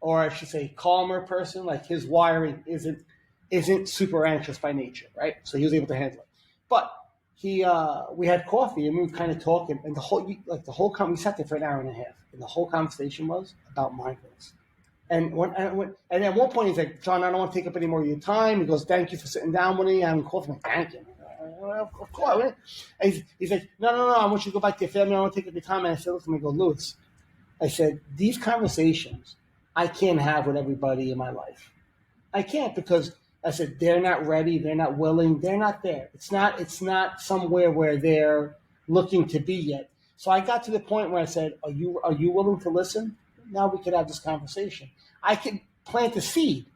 or I should say calmer person. Like his wiring isn't super anxious by nature, right? So he was able to handle it. But we had coffee and we were kind of talking, and we sat there for an hour and a half, and the whole conversation was about mindfulness. And at one point he's like, "John, I don't want to take up any more of your time." He goes, "Thank you for sitting down with me, having coffee." I'm like, "Thank you." Of course. And he's like, No, I want you to go back to your family. I don't want to take up your time. And I said, "Listen," I go, "Louis," I said, "these conversations I can't have with everybody in my life. I can't, because," I said, "they're not ready. They're not willing. They're not there. It's not somewhere where they're looking to be yet." So I got to the point where I said, "Are you willing to listen? Now we could have this conversation. I could plant the seed,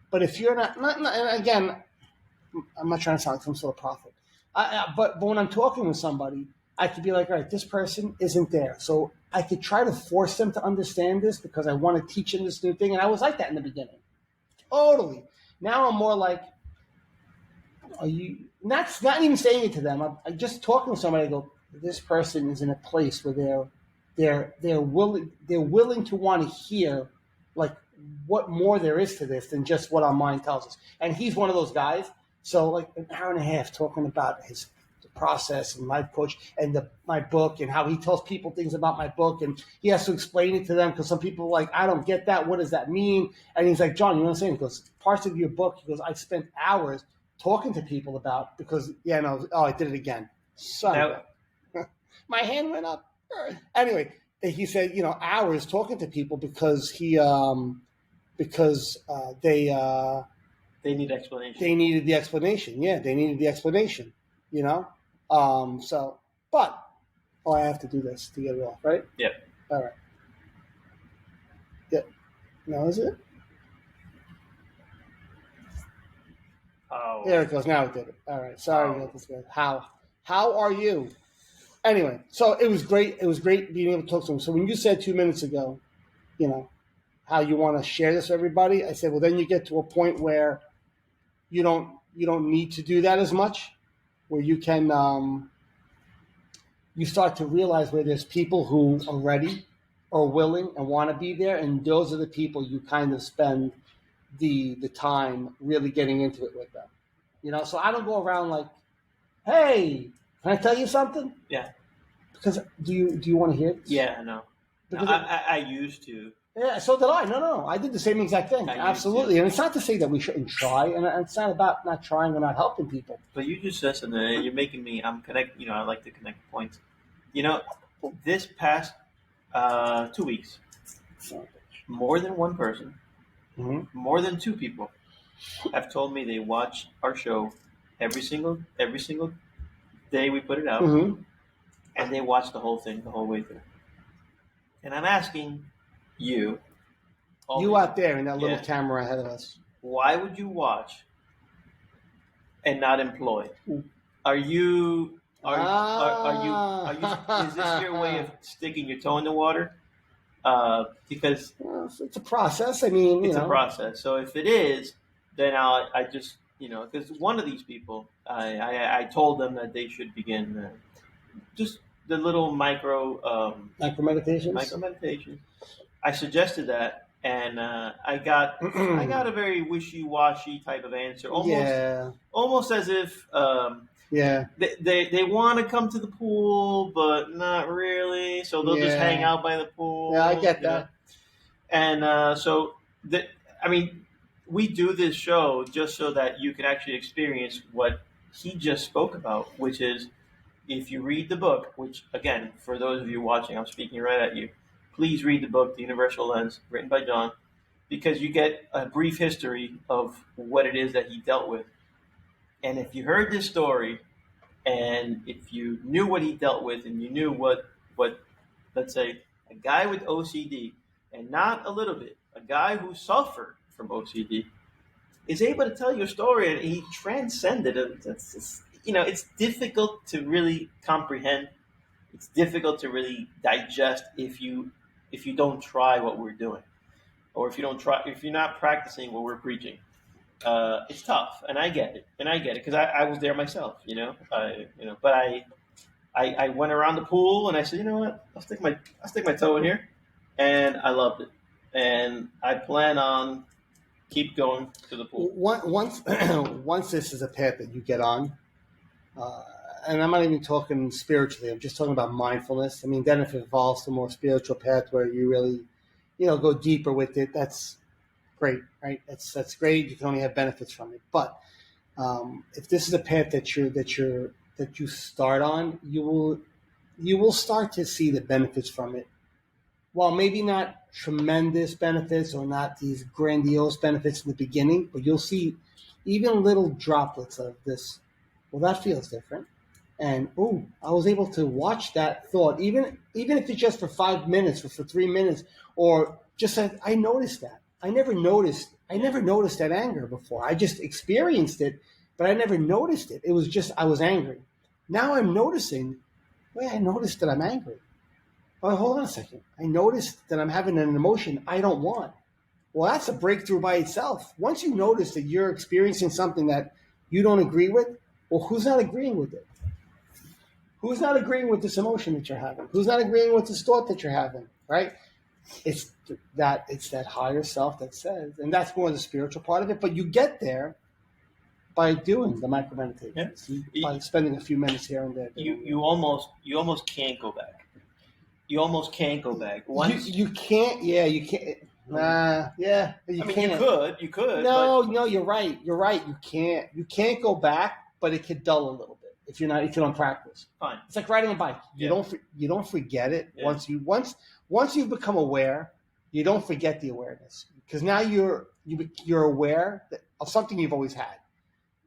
but if you're not and again, I'm not trying to sound like some sort of prophet. But when I'm talking with somebody, I could be like, all right, this person isn't there. So I could try to force them to understand this because I want to teach them this new thing. And I was like that in the beginning. Totally. Now I'm more like, are you not even saying it to them. I'm just talking to somebody. I go, this person is in a place where they're willing to want to hear like what more there is to this than just what our mind tells us. And he's one of those guys. So like an hour and a half talking about his process and life coach and my book and how he tells people things about my book, and he has to explain it to them because some people are like, I don't get that. What does that mean? And he's like, John, you know what I'm saying? He goes, parts of your book, he goes, I spent hours talking to people about because I did it again. My hand went up. Anyway, he said, hours talking to people because they need explanation. They needed the explanation. Yeah, they needed the explanation. But I have to do this to get it off, right? Yep. All right. Yep. Now is it? Oh. There it goes. Now it did it. All right. Sorry about this, guys. How are you? Anyway, so it was great. It was great being able to talk to him. So when you said 2 minutes ago, how you want to share this with everybody, I said, well, then you get to a point where you don't need to do that as much, where you can you start to realize where there's people who are ready or willing and want to be there, and those are the people you kind of spend the time really getting into it with them. So I don't go around like, hey, can I tell you something? Yeah. Because do you want to hear this? Yeah, I know. I used to. Yeah, so did I. No. I did the same exact thing. Absolutely. And it's not to say that we shouldn't try, and it's not about not trying or not helping people. But you just listen, you're making me, I'm connect. I like to connect points. This past 2 weeks, more than one person, more than two people have told me they watch our show every single day we put it out, Mm-hmm. and they watch the whole thing the whole way through. And I'm asking you, You out there in that little yeah, camera ahead of us. why would you watch and not employ? Are you is this your way of sticking your toe in the water? Because Well, it's a process. I mean, it's a process. So if it is, then I just because one of these people, I told them that they should begin just the little micro meditations. micro meditations. I suggested that, and I got a very wishy washy type of answer, almost as if they want to come to the pool, but not really. So they'll just hang out by the pool. Yeah, I get that. And I mean, we do this show just so that you can actually experience what he just spoke about, which is if you read the book, which again, for those of you watching, I'm speaking right at you. Please read the book, The Universal Lens, written by John, because you get a brief history of what it is that he dealt with. And if you heard this story, and if you knew what he dealt with, and you knew what let's say, a guy with OCD, and not a little bit, a guy who suffered from OCD, is able to tell your story, and he transcended it. It's difficult to really comprehend. It's difficult to really digest if you don't try what we're doing, or if you're not practicing what we're preaching. It's tough, and I get it, because I was there myself, But I went around the pool and I said, you know what, I'll stick my toe in here, and I loved it, and I plan on keep going to the pool. Once this is a path that you get on, and I'm not even talking spiritually, I'm just talking about mindfulness. I mean, then if it evolves to a more spiritual path where you really, go deeper with it, that's great, right? That's great. You can only have benefits from it. But if this is a path that you start on, you will start to see the benefits from it. While maybe not tremendous benefits or not these grandiose benefits in the beginning, but you'll see even little droplets of this. Well, that feels different. And I was able to watch that thought, even if it's just for 5 minutes or for 3 minutes, or just that I noticed that. I never noticed that anger before. I just experienced it, but I never noticed it. It was just I was angry. Now I'm noticing. Wait, I noticed that I'm angry. Oh, hold on a second. I noticed that I'm having an emotion I don't want. Well, that's a breakthrough by itself. Once you notice that you're experiencing something that you don't agree with, well, who's not agreeing with it? Who's not agreeing with this emotion that you're having? Who's not agreeing with this thought that you're having, right? It's that higher self that says, and that's more the spiritual part of it, but you get there by doing the micro meditations, by spending a few minutes here and there. You almost can't go back. You almost can't go back. Once you can't. Yeah, you can't. Yeah, you can't. You could. No, you're right. You can't go back, but it could dull a little bit if you don't practice. Fine. It's like riding a bike. You don't forget it once you've become aware. You don't forget the awareness, because now you're aware of something you've always had.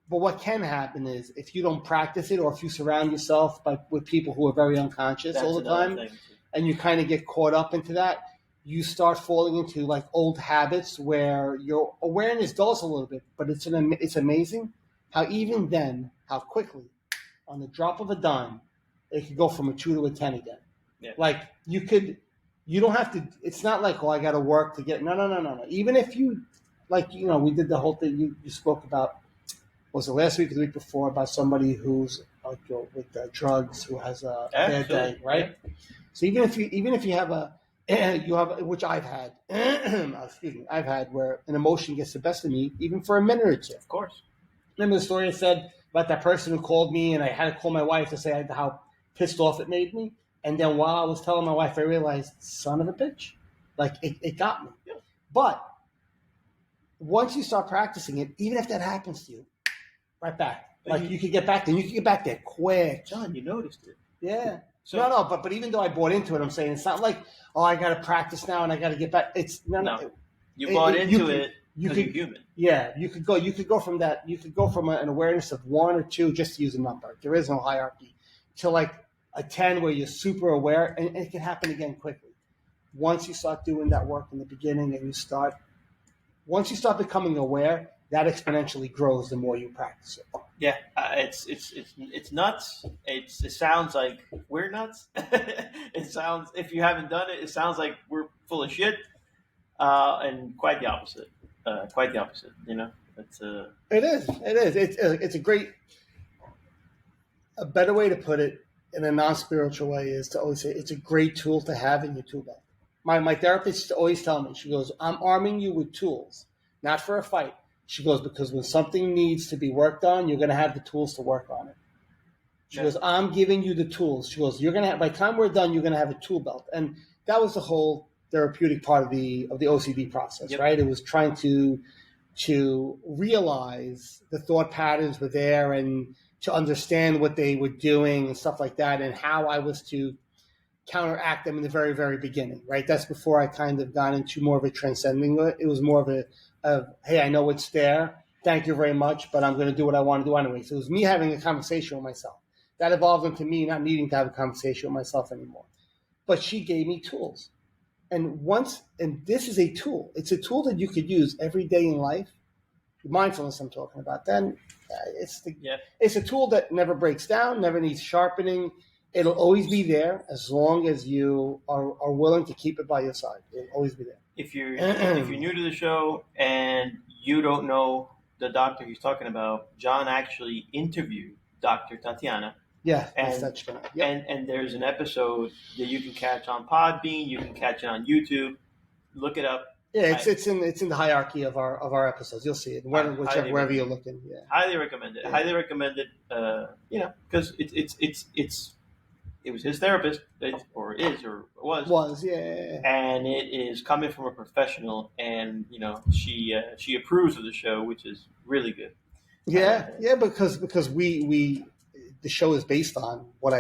But what can happen is if you don't practice it, or if you surround yourself with people who are very unconscious all the time, and you kind of get caught up into that, you start falling into like old habits where your awareness dulls a little bit. But it's amazing how even then, how quickly, on the drop of a dime, it could go from a 2 to a 10 again. Yeah. Like you don't have to. It's not like, I got to work to get. No. Even if you, we did the whole thing. You spoke about. Was it last week or the week before, about somebody who's with drugs, who has a bad day, right? Yeah. So even if you have which I've had, excuse me, I've had where an emotion gets the best of me, even for a minute or two. Of course. Remember the story I said about that person who called me, and I had to call my wife to say how pissed off it made me. And then while I was telling my wife, I realized, son of a bitch, it got me. Yeah. But once you start practicing it, even if that happens to you, right back. You could get back there. You could get back there quick. John, you noticed it. Yeah. So, no, but even though I bought into it, I'm saying it's not like, I got to practice now and I got to get back. It's no. You bought into it, You because you're could, human. yeah, you could go from that. You could go from an awareness of 1 or 2, just to use a number. There is no hierarchy, to like a 10 where you're super aware, and it can happen again quickly. Once you start doing that work in the beginning, and once you start becoming aware, that exponentially grows the more you practice it. Yeah, it's nuts. It sounds like we're nuts. It sounds, if you haven't done it, it sounds like we're full of shit. And quite the opposite. Quite the opposite. You know, it's It is. It is. It's a better way to put it in a non-spiritual way is to always say it's a great tool to have in your tool belt. My therapist always tells me, she goes, I'm arming you with tools, not for a fight. She goes, because when something needs to be worked on, you're going to have the tools to work on it. She goes, I'm giving you the tools. She goes, you're going to have, by the time we're done, you're going to have a tool belt. And that was the whole therapeutic part of the OCD process, right? It was trying to realize the thought patterns were there and to understand what they were doing and stuff like that, and how I was to counteract them in the very, very beginning, right? That's before I kind of got into more of a transcending. It was more of hey, I know it's there. Thank you very much, but I'm going to do what I want to do anyway. So it was me having a conversation with myself. That evolved into me not needing to have a conversation with myself anymore. But she gave me tools. And this is a tool. It's a tool that you could use every day in life. Mindfulness I'm talking about. Then it's a tool that never breaks down, never needs sharpening. It'll always be there as long as you are willing to keep it by your side. It'll always be there. If you're new to the show and you don't know the doctor he's talking about, John actually interviewed Dr. Tatiana. Yeah, and there's an episode that you can catch on Podbean. You can catch it on YouTube. Look it up. Yeah, it's in the hierarchy of our episodes. You'll see it wherever you're looking. Yeah, highly recommend it. Yeah. Highly recommend it. Because it was his therapist, was, yeah. And it is coming from a professional, and she approves of the show, which is really good. Yeah, because we the show is based on what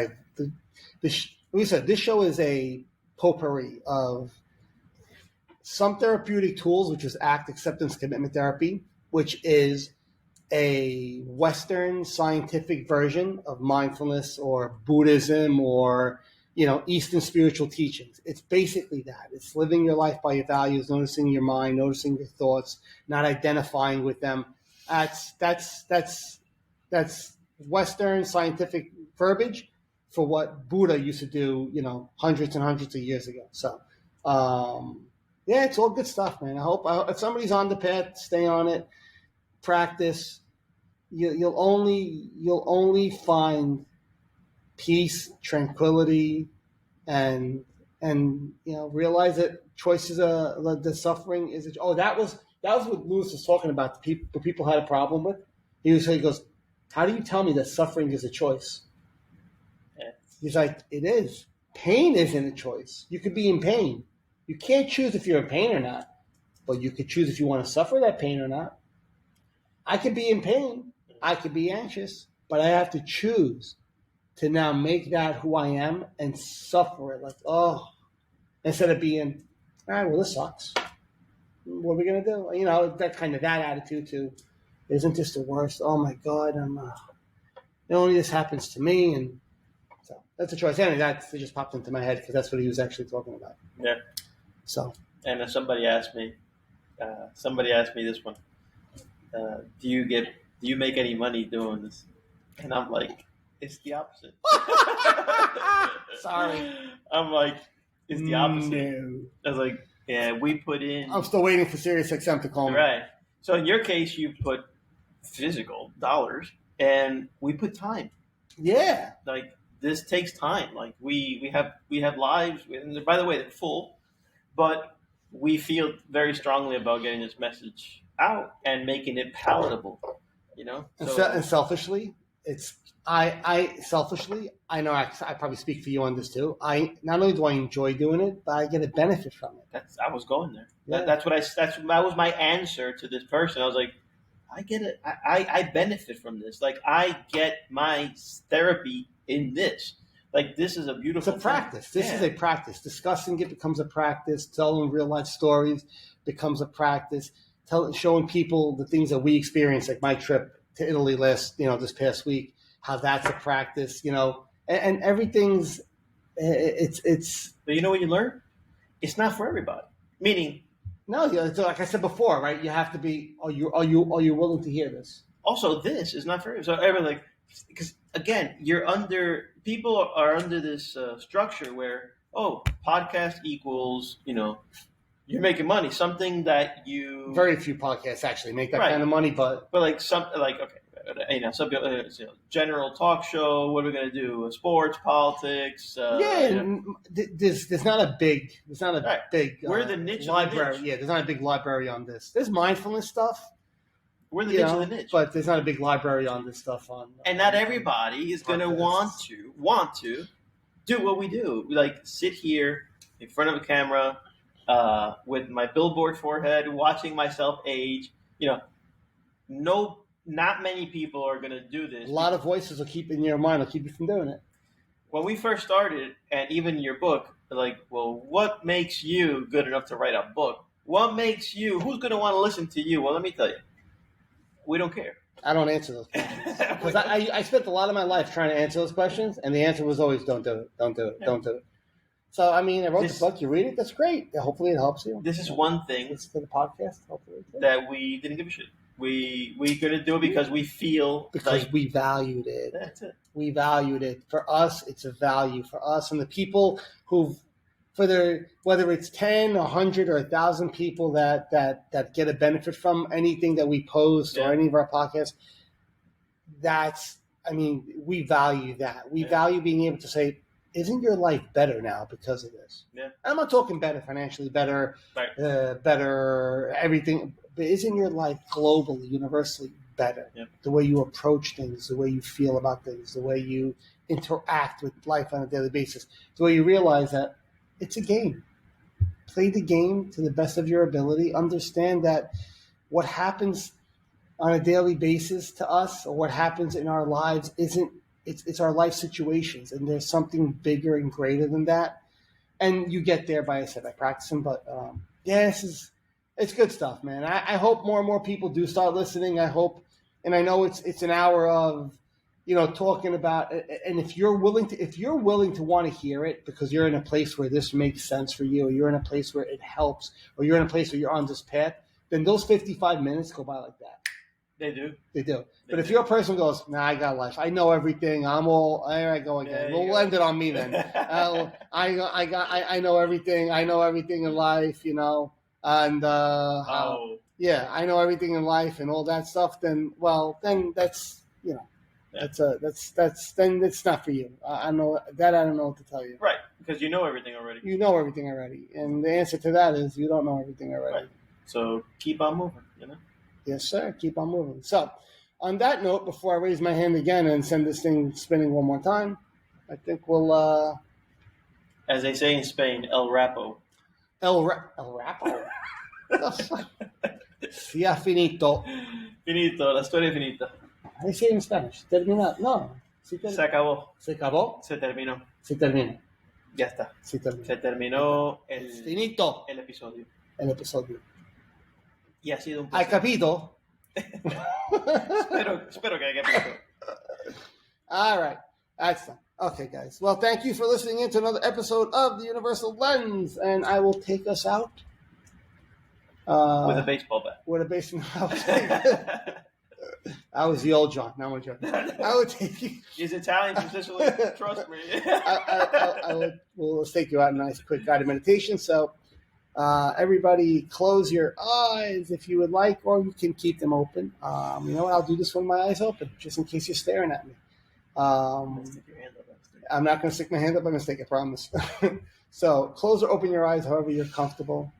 we said. This show is a potpourri of some therapeutic tools, which is ACT, acceptance, commitment therapy, which is a Western scientific version of mindfulness or Buddhism or Eastern spiritual teachings. It's basically that. It's living your life by your values, noticing your mind, noticing your thoughts, not identifying with them. That's Western scientific verbiage for what Buddha used to do, hundreds and hundreds of years ago. So, it's all good stuff, man. I hope if somebody's on the path, stay on it, practice. You'll only find peace, tranquility, and realize that choices the suffering is. That was what Lewis was talking about. The people had a problem with. He goes, how do you tell me that suffering is a choice? Yeah. He's like, it is. Pain isn't a choice. You could be in pain. You can't choose if you're in pain or not, but you could choose if you want to suffer that pain or not. I could be in pain. I could be anxious, but I have to choose to now make that who I am and suffer it. Like, instead of being, all right, well, this sucks. What are we going to do? That attitude too. Isn't this the worst? Oh my God, only this happens to me. And so that's a choice. Anyway, that just popped into my head because that's what he was actually talking about. Yeah. So. And somebody asked me this one, do you make any money doing this? And I'm like, it's the opposite. Sorry. I'm like, it's the opposite. No. I was like, yeah, we put in. I'm still waiting for SiriusXM to call me. Right. So in your case, you put physical dollars, and we put time. Yeah. Like this takes time. Like we have lives. And by the way, they're full, but we feel very strongly about getting this message out and making it palatable. And selfishly, I know I probably speak for you on this too. Not only do I enjoy doing it, but I get a benefit from it. I was going there. Yeah. That was my answer to this person. I was like, I get it. I benefit from this. Like I get my therapy in this. Like this is a beautiful. It's a practice. This is a practice. Discussing it becomes a practice. Telling real life stories becomes a practice. showing people the things that we experienced, like my trip to Italy this past week, how that's a practice, and everything's it's. But you know what you learn? It's not for everybody. Meaning, no, like I said before, right? You have to be. Are you willing to hear this? also this is not for everybody. So everybody, because again, people are under this structure where podcast equals you're making money, something that you very few podcasts actually make that right. kind of money, but like some general talk show. What are we going to do? Sports, politics. There's not a big. We're the niche library. Of the niche. Yeah, there's not a big library on this. There's mindfulness stuff. We're the niche of the niche, but there's not a big library on this stuff. And not everybody is going to want to do what we do. Like sit here in front of a camera with my billboard forehead, watching myself age. Not many people are going to do this. A lot of voices will keep in your mind. Will keep you from doing it. When we first started, and even your book, like, well, what makes you good enough to write a book? What makes you? Who's going to want to listen to you? Well, let me tell you, we don't care. I don't answer those questions because I spent a lot of my life trying to answer those questions, and the answer was always don't do it, don't do it, don't do it. So I wrote the book. You read it. That's great. Hopefully, it helps you. This is one thing. Listen to the podcast. Hopefully, that we didn't give a shit. We couldn't do it because we feel we valued it. That's it. We valued it. For us, it's a value for us and the people whether it's 10, 100, or 1,000 people that get a benefit from anything that we post or any of our podcasts. We value that. We value being able to say, isn't your life better now because of this? Yeah. I'm not talking better financially, better, better everything. But isn't your life globally, universally better? Yep. The way you approach things, the way you feel about things, the way you interact with life on a daily basis, the way you realize that it's a game. Play the game to the best of your ability. Understand that what happens on a daily basis to us or what happens in our lives it's our life situations, and there's something bigger and greater than that. And you get there by practicing, but it's good stuff, man. I hope more and more people do start listening. I hope, and I know it's an hour of, talking about it. And if you're willing to want to hear it because you're in a place where this makes sense for you, or you're in a place where it helps, or you're in a place where you're on this path, then those 55 minutes go by like that. They do. But if you're a person who goes, I got life. I know everything. There I go again. We'll end it on me then. I know everything. I know everything in life, and I know everything in life and all that stuff. Then that's then it's not for you. I know that. I don't know what to tell you. Right, because you know everything already. You know everything already, and the answer to that is you don't know everything already. Right. So keep on moving. Yes, sir. Keep on moving. So, on that note, before I raise my hand again and send this thing spinning one more time, I think we'll. As they say in Spain, el rapo. El rapo. Ya finito. Finito. La storia finita. How do you say it in Spanish? Termina. No. Se acabó. Se acabó. Se terminó. Se termina. Ya está. Se terminó. Se terminó finito. El episodio. El episodio. Y ha sido un placer. ¿Hay capito? espero que haya capito. All right. That's done. Okay, guys. Well, thank you for listening in to another episode of The Universal Lens, and I will take us out. With a baseball bat. With a baseball bat. I was the old John. Now I'm John. I would take you. He's Italian from Sicily. Trust me. We'll take you out in a nice, quick guided meditation. So, everybody, close your eyes if you would like, or you can keep them open. You know what? I'll do this with my eyes open, just in case you're staring at me. I'm not going to stick my hand up. I'm going to stick. I promise. So, close or open your eyes, however you're comfortable.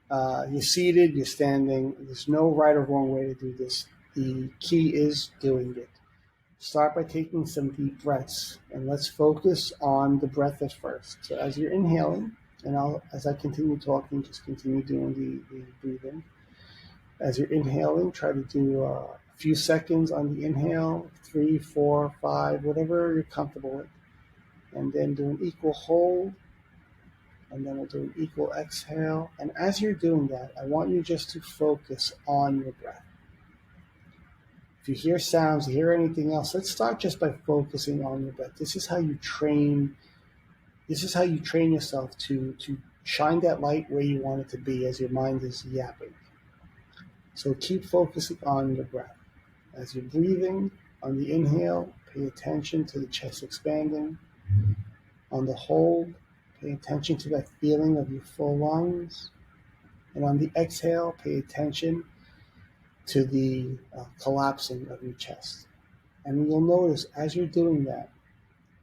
You're seated. You're standing. There's no right or wrong way to do this. The key is doing it. Start by taking some deep breaths, and let's focus on the breath at first. So as you're inhaling, and as I continue talking, just continue doing the breathing. As you're inhaling, try to do a few seconds on the inhale, 3, 4, 5, whatever you're comfortable with. And then do an equal hold And then we'll do an equal exhale. And as you're doing that, I want you just to focus on your breath. If you hear sounds, you hear anything else, let's start just by focusing on your breath. This is how you train yourself to shine that light where you want it to be as your mind is yapping. So keep focusing on your breath. As you're breathing, on the inhale, pay attention to the chest expanding. On the hold, pay attention to that feeling of your full lungs. And on the exhale, pay attention to the collapsing of your chest. And you'll notice as you're doing that,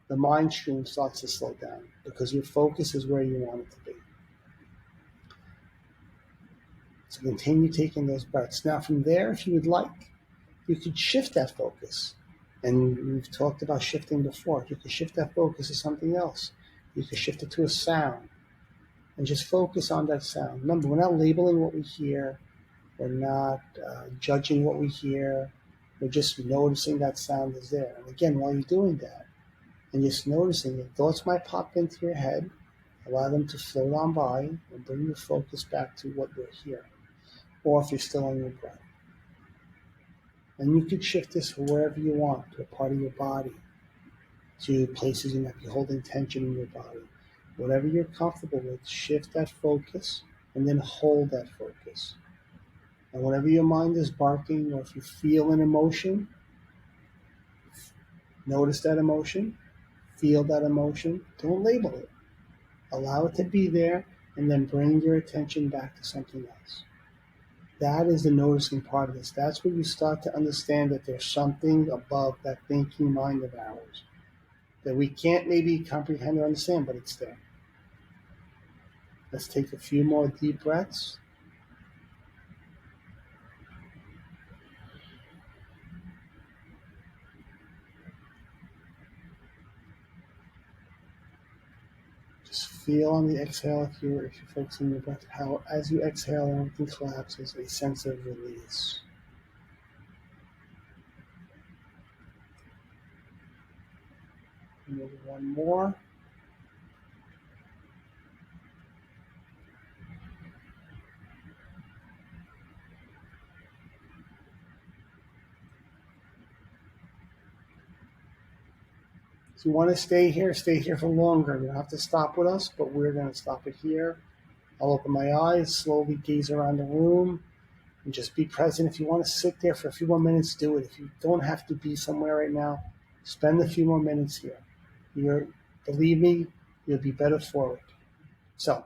the mind stream starts to slow down because your focus is where you want it to be. So continue taking those breaths. Now from there, if you would like, you could shift that focus. And we've talked about shifting before. You could shift that focus to something else. You could shift it to a sound and just focus on that sound. Remember, we're not labeling what we hear. We're not judging what we hear. We're just noticing that sound is there. And again, while you're doing that, and just noticing that thoughts might pop into your head, allow them to float on by and bring your focus back to what you're hearing, or if you're still on your breath. And you could shift this wherever you want, to a part of your body, to places you might be holding tension in your body. Whatever you're comfortable with, shift that focus and then hold that focus. And whenever your mind is barking, or if you feel an emotion, notice that emotion, feel that emotion, don't label it. Allow it to be there, and then bring your attention back to something else. That is the noticing part of this. That's where you start to understand that there's something above that thinking mind of ours that we can't maybe comprehend or understand, but it's there. Let's take a few more deep breaths. Just feel on the exhale, if you're focusing on your breath, how as you exhale, everything collapses, a sense of release. Maybe one more. If you want to stay here for longer. You don't have to stop with us, but we're going to stop it here. I'll open my eyes, slowly gaze around the room, and just be present. If you want to sit there for a few more minutes, do it. If you don't have to be somewhere right now, spend a few more minutes here. Believe me, you'll be better for it. So,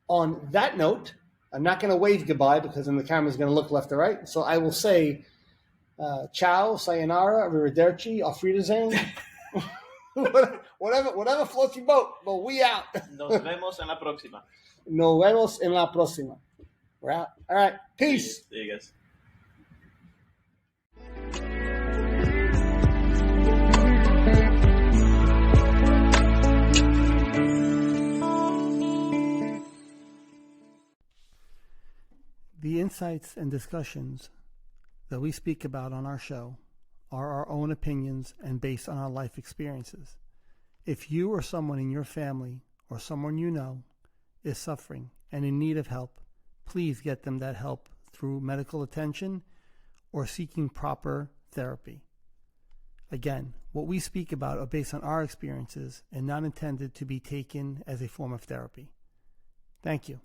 on that note, I'm not going to wave goodbye because then the camera's going to look left or right. So I will say, ciao, sayonara, arrivederci, auf Wiedersehen. whatever floats your boat, but we out. Nos vemos en la próxima. Nos vemos en la próxima. We're out. All right. Peace. See you guys. The insights and discussions that we speak about on our show are our own opinions and based on our life experiences. If you or someone in your family or someone you know is suffering and in need of help, please get them that help through medical attention or seeking proper therapy. Again, what we speak about are based on our experiences and not intended to be taken as a form of therapy. Thank you.